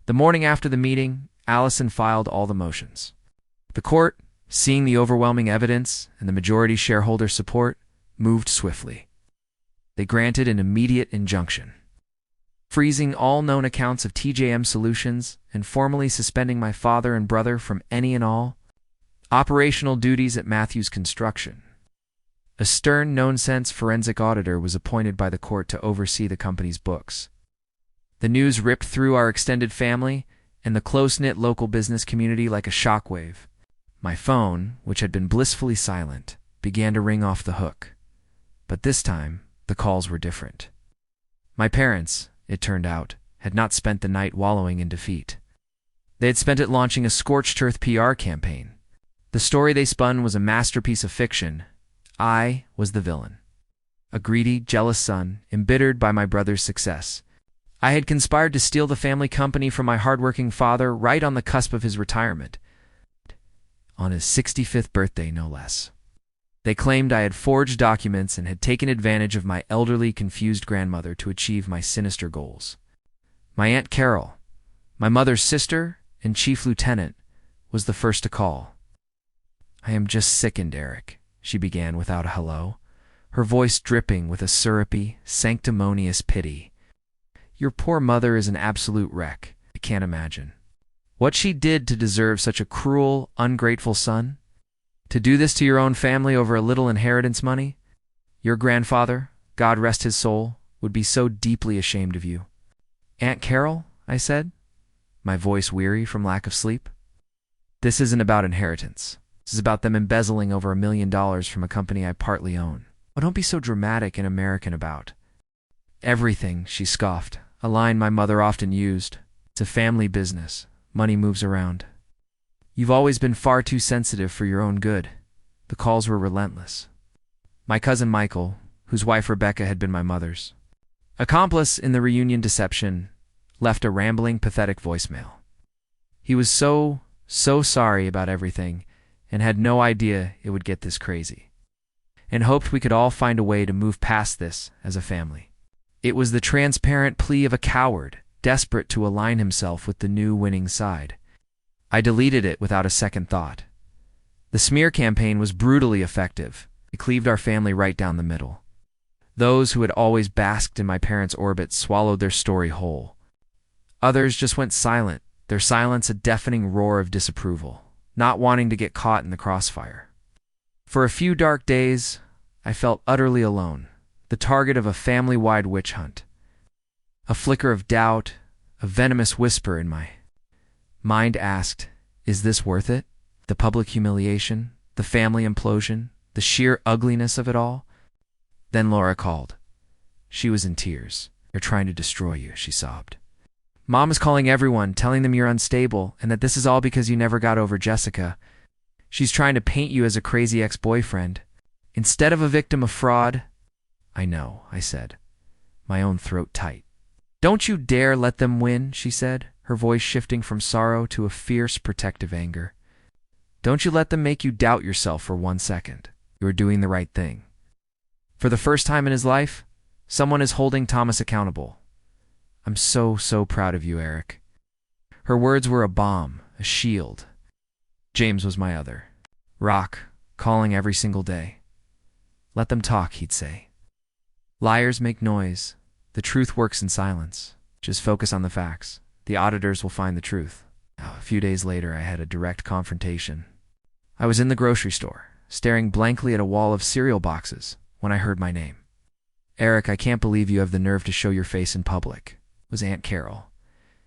A: The morning after the meeting, Allison filed all the motions. The court, seeing the overwhelming evidence and the majority shareholder support, moved swiftly. They granted an immediate injunction, freezing all known accounts of TJM Solutions and formally suspending my father and brother from any and all operational duties at Matthews Construction. A stern, known-sense forensic auditor was appointed by the court to oversee the company's books. The news ripped through our extended family and the close-knit local business community like a shockwave. My phone, which had been blissfully silent, began to ring off the hook. But this time, the calls were different. My parents, it turned out, had not spent the night wallowing in defeat. They had spent it launching a scorched earth PR campaign. The story they spun was a masterpiece of fiction. I was the villain. A greedy, jealous son, embittered by my brother's success. I had conspired to steal the family company from my hardworking father right on the cusp of his retirement. On his 65th birthday, no less. They claimed I had forged documents and had taken advantage of my elderly, confused grandmother to achieve my sinister goals. My Aunt Carol, my mother's sister and chief lieutenant, was the first to call. I am just sickened, Eric, she began without a hello, her voice dripping with a syrupy, sanctimonious pity. Your poor mother is an absolute wreck. I can't imagine. What she did to deserve such a cruel, ungrateful son? To do this to your own family over a little inheritance money? Your grandfather, God rest his soul, would be so deeply ashamed of you. Aunt Carol, I said, my voice weary from lack of sleep. This isn't about inheritance. This is about them embezzling over $1 million from a company I partly own. Oh, don't be so dramatic and American about everything, she scoffed, a line my mother often used. It's a family business. Money moves around. You've always been far too sensitive for your own good. The calls were relentless. My cousin Michael, whose wife Rebecca had been my mother's accomplice in the reunion deception, left a rambling, pathetic voicemail. He was so sorry about everything and had no idea it would get this crazy, and hoped we could all find a way to move past this as a family. It was the transparent plea of a coward, desperate to align himself with the new winning side. I deleted it without a second thought. The smear campaign was brutally effective. It cleaved our family right down the middle. Those who had always basked in my parents' orbit swallowed their story whole. Others just went silent, their silence a deafening roar of disapproval, not wanting to get caught in the crossfire. For a few dark days, I felt utterly alone, the target of a family-wide witch hunt. A flicker of doubt, a venomous whisper in my mind asked, is this worth it? The public humiliation, the family implosion, the sheer ugliness of it all? Then Laura called. She was in tears. They're trying to destroy you, she sobbed. Mom is calling everyone, telling them you're unstable, and that this is all because you never got over Jessica. She's trying to paint you as a crazy ex-boyfriend, instead of a victim of fraud. I know, I said, my own throat tight. Don't you dare let them win, she said, her voice shifting from sorrow to a fierce, protective anger. Don't you let them make you doubt yourself for 1 second. You are doing the right thing. For the first time in his life, someone is holding Thomas accountable. I'm so proud of you, Eric. Her words were a balm, a shield. James was my other rock, calling every single day. Let them talk, he'd say. Liars make noise. The truth works in silence. Just focus on the facts. The auditors will find the truth. A few days later, I had a direct confrontation. I was in the grocery store, staring blankly at a wall of cereal boxes, when I heard my name. Eric, I can't believe you have the nerve to show your face in public, was Aunt Carol.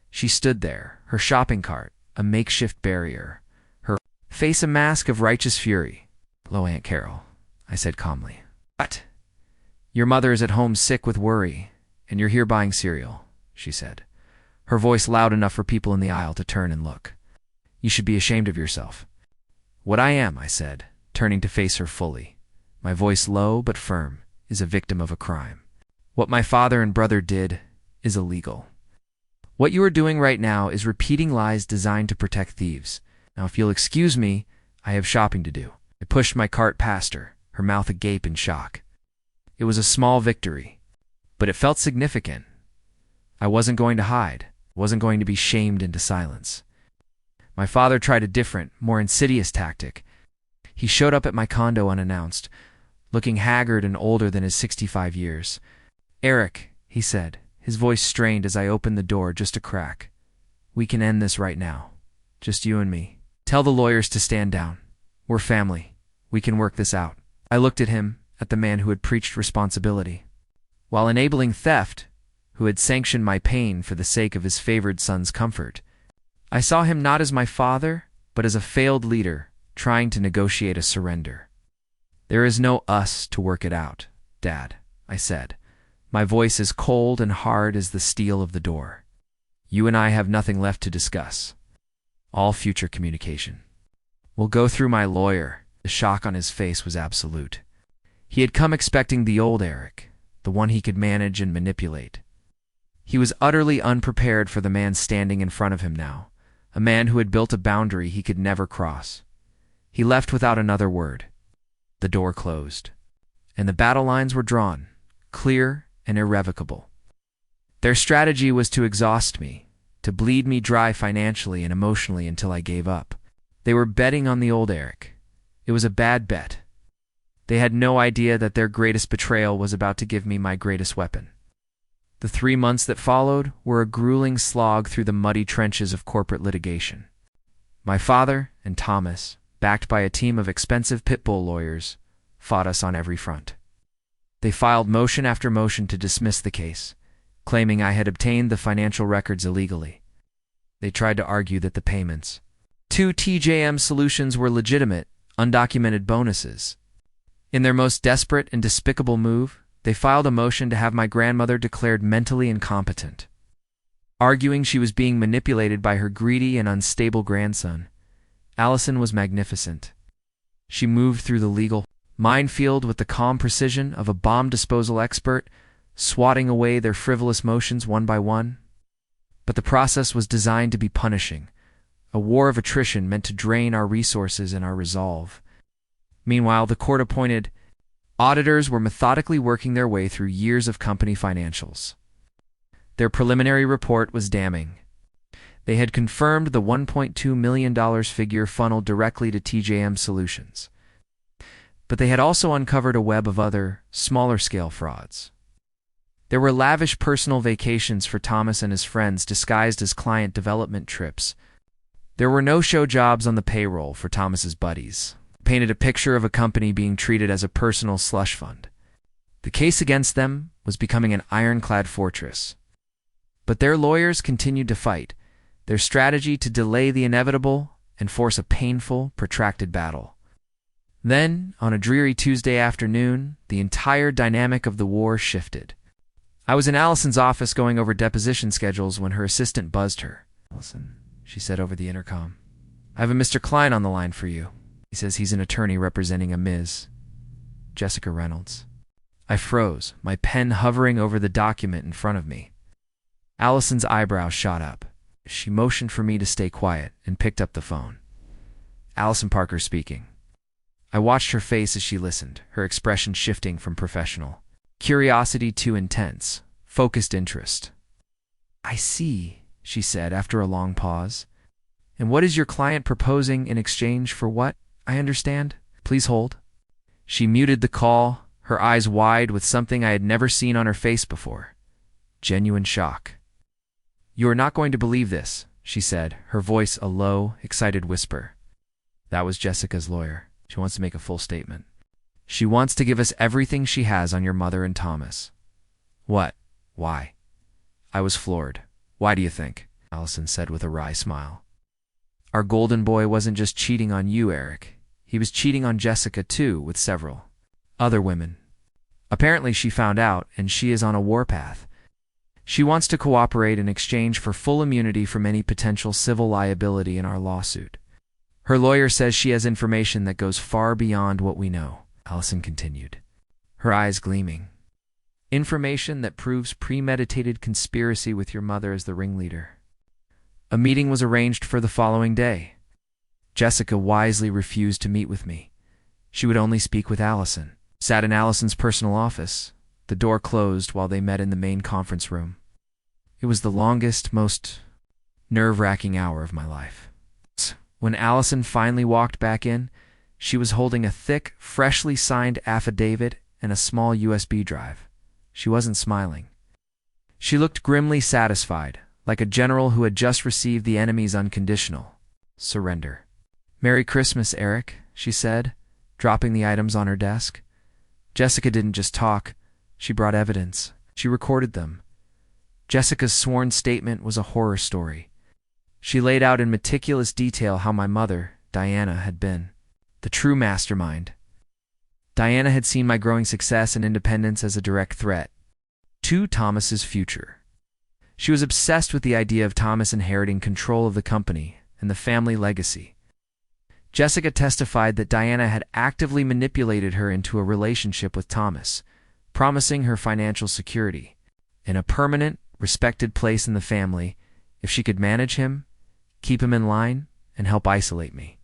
A: She stood there, her shopping cart, a makeshift barrier, her face a mask of righteous fury. Hello, Aunt Carol, I said calmly. What? Your mother is at home sick with worry, and you're here buying cereal, she said, her voice loud enough for people in the aisle to turn and look. You should be ashamed of yourself. What I am, I said, turning to face her fully, my voice low but firm, is a victim of a crime. What my father and brother did is illegal. What you are doing right now is repeating lies designed to protect thieves. Now, if you'll excuse me, I have shopping to do. I pushed my cart past her, her mouth agape in shock. It was a small victory, but it felt significant. I wasn't going to hide, wasn't going to be shamed into silence. My father tried a different, more insidious tactic. He showed up at my condo unannounced, looking haggard and older than his 65 years. Eric, he said, his voice strained as I opened the door just a crack. We can end this right now. Just you and me. Tell the lawyers to stand down. We're family. We can work this out. I looked at him, at the man who had preached responsibility, while enabling theft, who had sanctioned my pain for the sake of his favored son's comfort. I saw him not as my father, but as a failed leader trying to negotiate a surrender. There is no us to work it out, Dad, I said, my voice as cold and hard as the steel of the door. You and I have nothing left to discuss. All future communication. We'll go through my lawyer. The shock on his face was absolute. He had come expecting the old Eric, the one he could manage and manipulate. He was utterly unprepared for the man standing in front of him now, a man who had built a boundary he could never cross. He left without another word. The door closed, and the battle lines were drawn, clear and irrevocable. Their strategy was to exhaust me, to bleed me dry financially and emotionally until I gave up. They were betting on the old Eric. It was a bad bet. They had no idea that their greatest betrayal was about to give me my greatest weapon. The 3 months that followed were a grueling slog through the muddy trenches of corporate litigation. My father and Thomas, backed by a team of expensive pit bull lawyers, fought us on every front. They filed motion after motion to dismiss the case, claiming I had obtained the financial records illegally. They tried to argue that the payments to TJM Solutions were legitimate, undocumented bonuses. In their most desperate and despicable move, they filed a motion to have my grandmother declared mentally incompetent, arguing she was being manipulated by her greedy and unstable grandson. Allison was magnificent. She moved through the legal minefield with the calm precision of a bomb disposal expert, swatting away their frivolous motions one by one. But the process was designed to be punishing, a war of attrition meant to drain our resources and our resolve. Meanwhile, the court-appointed auditors were methodically working their way through years of company financials. Their preliminary report was damning. They had confirmed the $1.2 million figure funneled directly to TJM Solutions. But they had also uncovered a web of other, smaller-scale frauds. There were lavish personal vacations for Thomas and his friends disguised as client development trips. There were no-show jobs on the payroll for Thomas's buddies. Painted a picture of a company being treated as a personal slush fund. The case against them was becoming an ironclad fortress. But their lawyers continued to fight, their strategy to delay the inevitable and force a painful, protracted battle. Then, on a dreary Tuesday afternoon, the entire dynamic of the war shifted. I was in Allison's office going over deposition schedules when her assistant buzzed her. "Allison," she said over the intercom, "I have a Mr. Klein on the line for you. He says he's an attorney representing a Ms. Jessica Reynolds." I froze, my pen hovering over the document in front of me. Allison's eyebrows shot up. She motioned for me to stay quiet and picked up the phone. "Allison Parker speaking." I watched her face as she listened, her expression shifting from professional curiosity to intense, focused interest. "I see," she said after a long pause. "And what is your client proposing in exchange for what, I understand? Please hold." She muted the call, her eyes wide with something I had never seen on her face before. Genuine shock. "You are not going to believe this," she said, her voice a low, excited whisper. That was Jessica's lawyer. She wants to make a full statement. "She wants to give us everything she has on your mother and Thomas." "What? Why?" I was floored. "Why do you think?" Allison said with a wry smile. "Our golden boy wasn't just cheating on you, Eric. He was cheating on Jessica, too, with several other women. Apparently she found out, and she is on a warpath. She wants to cooperate in exchange for full immunity from any potential civil liability in our lawsuit. Her lawyer says she has information that goes far beyond what we know," Allison continued, her eyes gleaming. "Information that proves premeditated conspiracy with your mother as the ringleader." A meeting was arranged for the following day. Jessica wisely refused to meet with me. She would only speak with Allison. Sat in Allison's personal office, the door closed while they met in the main conference room. It was the longest, most nerve-wracking hour of my life. When Allison finally walked back in, she was holding a thick, freshly signed affidavit and a small USB drive. She wasn't smiling. She looked grimly satisfied, like a general who had just received the enemy's unconditional surrender. "Merry Christmas, Eric," she said, dropping the items on her desk. Jessica didn't just talk. She brought evidence. She recorded them. Jessica's sworn statement was a horror story. She laid out in meticulous detail how my mother, Diana, had been the true mastermind. Diana had seen my growing success and independence as a direct threat to Thomas's future. She was obsessed with the idea of Thomas inheriting control of the company and the family legacy. Jessica testified that Diana had actively manipulated her into a relationship with Thomas, promising her financial security and a permanent, respected place in the family if she could manage him, keep him in line, and help isolate me.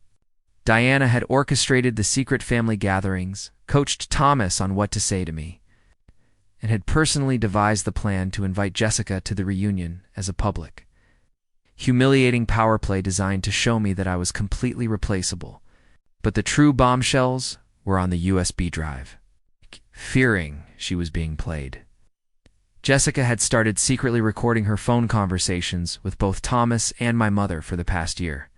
A: Diana had orchestrated the secret family gatherings, coached Thomas on what to say to me, and had personally devised the plan to invite Jessica to the reunion as a public, humiliating power play designed to show me that I was completely replaceable. But the true bombshells were on the USB drive. Fearing she was being played, Jessica had started secretly recording her phone conversations with both Thomas and my mother for the past year.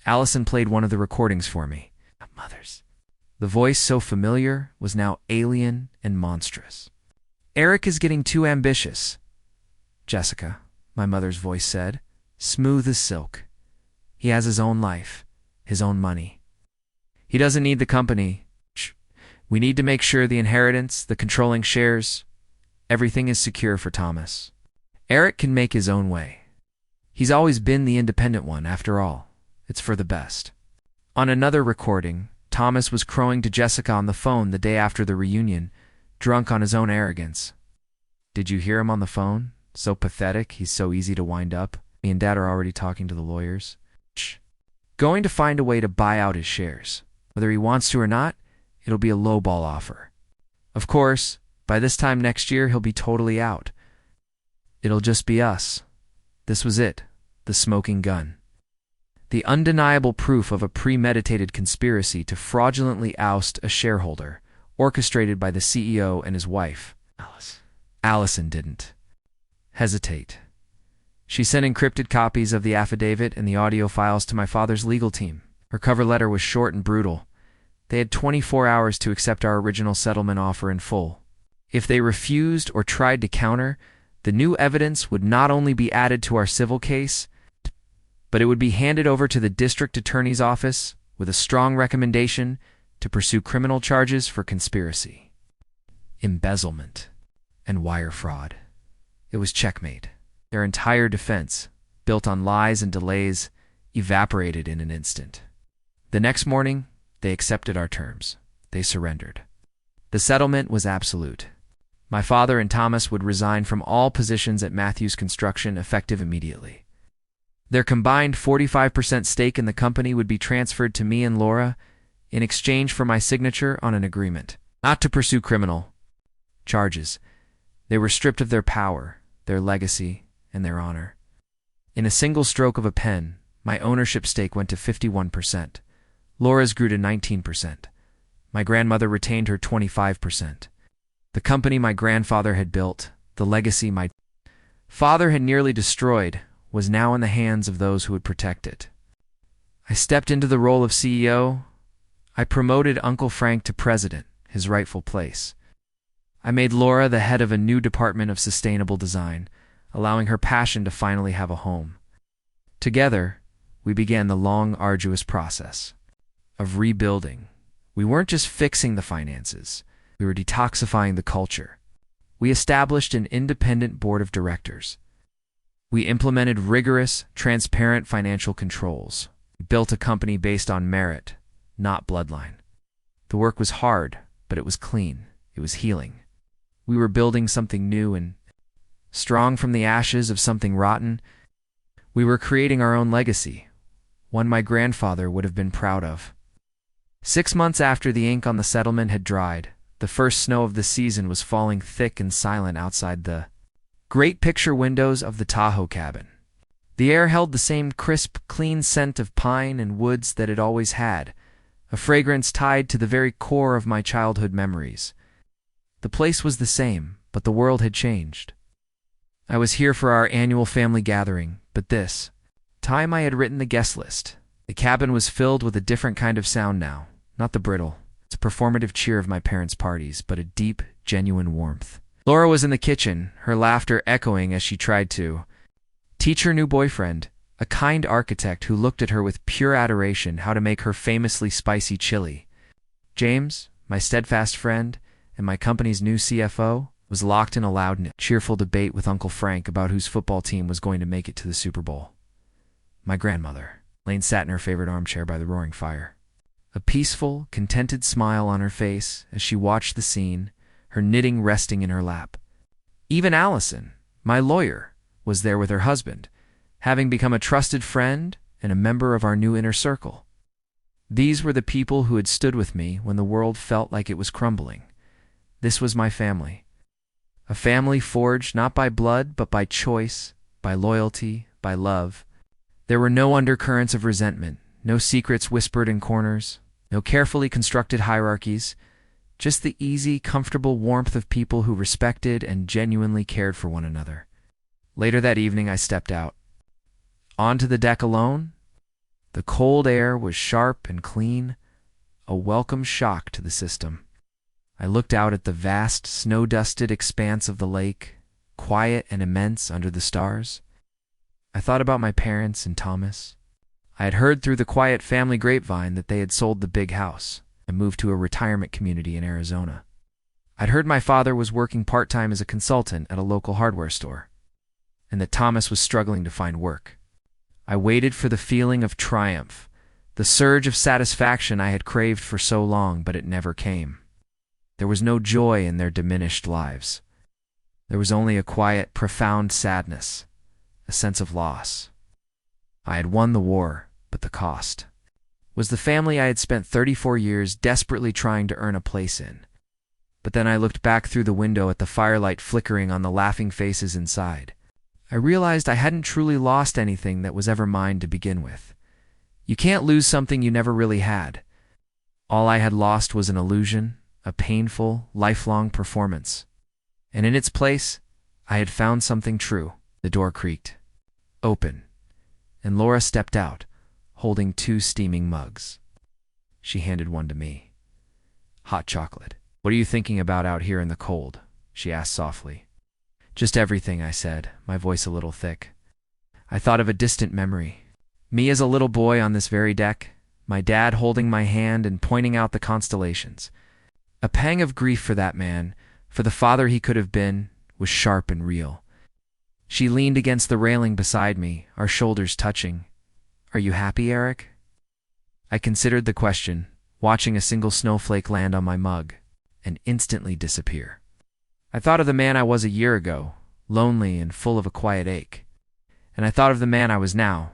A: Allison played one of the recordings for me. Mother's. The voice, so familiar, was now alien and monstrous. "Eric is getting too ambitious," Jessica, my mother's voice said, smooth as silk. "He has his own life, his own money. He doesn't need the company. We need to make sure the inheritance, the controlling shares, everything is secure for Thomas. Eric can make his own way. He's always been the independent one, after all. It's for the best." On another recording, Thomas was crowing to Jessica on the phone the day after the reunion, drunk on his own arrogance. "Did you hear him on the phone? So pathetic, he's so easy to wind up. Me and Dad are already talking to the lawyers. Going to find a way to buy out his shares. Whether he wants to or not, it'll be a lowball offer. Of course, by this time next year, he'll be totally out. It'll just be us." This was it, the smoking gun. The undeniable proof of a premeditated conspiracy to fraudulently oust a shareholder, orchestrated by the CEO and his wife. Allison didn't hesitate. She sent encrypted copies of the affidavit and the audio files to my father's legal team. Her cover letter was short and brutal. They had 24 hours to accept our original settlement offer in full. If they refused or tried to counter, the new evidence would not only be added to our civil case, but it would be handed over to the district attorney's office with a strong recommendation to pursue criminal charges for conspiracy, embezzlement, and wire fraud. It was checkmate. Their entire defense, built on lies and delays, evaporated in an instant. The next morning, they accepted our terms. They surrendered. The settlement was absolute. My father and Thomas would resign from all positions at Matthews Construction effective immediately. Their combined 45% stake in the company would be transferred to me and Laura in exchange for my signature on an agreement not to pursue criminal charges. They were stripped of their power, their legacy, and their honor. In a single stroke of a pen, my ownership stake went to 51%. Laura's grew to 19%. My grandmother retained her 25%. The company my grandfather had built, the legacy my father had nearly destroyed, was now in the hands of those who would protect it. I stepped into the role of CEO. I promoted Uncle Frank to president, his rightful place. I made Laura the head of a new department of sustainable design, allowing her passion to finally have a home. Together, we began the long, arduous process of rebuilding. We weren't just fixing the finances. We were detoxifying the culture. We established an independent board of directors. We implemented rigorous, transparent financial controls. We built a company based on merit, not bloodline. The work was hard, but it was clean. It was healing. We were building something new and strong from the ashes of something rotten. We were creating our own legacy, one my grandfather would have been proud of. 6 months after the ink on the settlement had dried, the first snow of the season was falling thick and silent outside the great picture windows of the Tahoe cabin. The air held the same crisp, clean scent of pine and woods that it always had, a fragrance tied to the very core of my childhood memories. The place was the same, but the world had changed. I was here for our annual family gathering, but this time I had written the guest list. The cabin was filled with a different kind of sound now, not the brittle, it's a performative cheer of my parents' parties, but a deep, genuine warmth. Laura was in the kitchen, her laughter echoing as she tried to teach her new boyfriend, a kind architect who looked at her with pure adoration, how to make her famously spicy chili. James, my steadfast friend, and my company's new CFO, was locked in a loud, cheerful debate with Uncle Frank about whose football team was going to make it to the Super Bowl. My grandmother, Lane, sat in her favorite armchair by the roaring fire. A peaceful, contented smile on her face as she watched the scene, her knitting resting in her lap. Even Allison, my lawyer, was there with her husband, having become a trusted friend and a member of our new inner circle. These were the people who had stood with me when the world felt like it was crumbling. This was my family. A family forged not by blood, but by choice, by loyalty, by love. There were no undercurrents of resentment, no secrets whispered in corners, no carefully constructed hierarchies. Just the easy, comfortable warmth of people who respected and genuinely cared for one another. Later that evening, I stepped out. Onto the deck alone. The cold air was sharp and clean, a welcome shock to the system. I looked out at the vast, snow-dusted expanse of the lake, quiet and immense under the stars. I thought about my parents and Thomas. I had heard through the quiet family grapevine that they had sold the big house and moved to a retirement community in Arizona. I'd heard my father was working part-time as a consultant at a local hardware store, and that Thomas was struggling to find work. I waited for the feeling of triumph, the surge of satisfaction I had craved for so long, but it never came. There was no joy in their diminished lives. There was only a quiet, profound sadness, a sense of loss. I had won the war, but the cost was the family I had spent 34 years desperately trying to earn a place in. But then I looked back through the window at the firelight flickering on the laughing faces inside. I realized I hadn't truly lost anything that was ever mine to begin with. You can't lose something you never really had. All I had lost was an illusion, a painful, lifelong performance. And in its place, I had found something true. The door creaked open, and Laura stepped out, holding 2 steaming mugs. She handed one to me. Hot chocolate. What are you thinking about out here in the cold? She asked softly. Just everything, I said, my voice a little thick. I thought of a distant memory. Me as a little boy on this very deck, my dad holding my hand and pointing out the constellations. A pang of grief for that man, for the father he could have been, was sharp and real. She leaned against the railing beside me, our shoulders touching. Are you happy, Eric? I considered the question, watching a single snowflake land on my mug and instantly disappear. I thought of the man I was a year ago, lonely and full of a quiet ache. And I thought of the man I was now.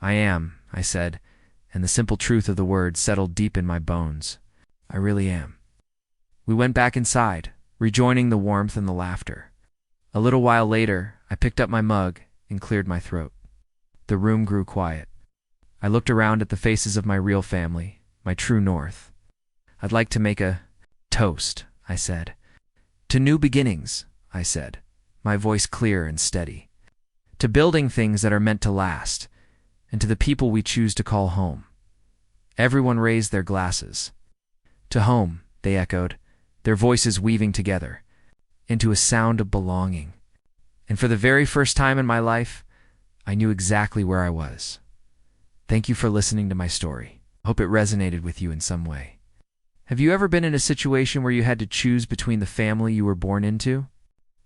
A: I am, I said, and the simple truth of the word settled deep in my bones. I really am. We went back inside, rejoining the warmth and the laughter. A little while later, I picked up my mug and cleared my throat. The room grew quiet. I looked around at the faces of my real family, my true north. I'd like to make a toast, I said. To new beginnings, I said, my voice clear and steady. To building things that are meant to last, and to the people we choose to call home. Everyone raised their glasses. To home, they echoed, their voices weaving together, into a sound of belonging. And for the very first time in my life, I knew exactly where I was. Thank you for listening to my story. I hope it resonated with you in some way. Have you ever been in a situation where you had to choose between the family you were born into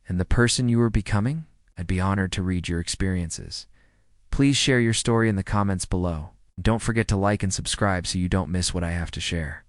A: and the person you were becoming? I'd be honored to read your experiences. Please share your story in the comments below. Don't forget to like and subscribe so you don't miss what I have to share.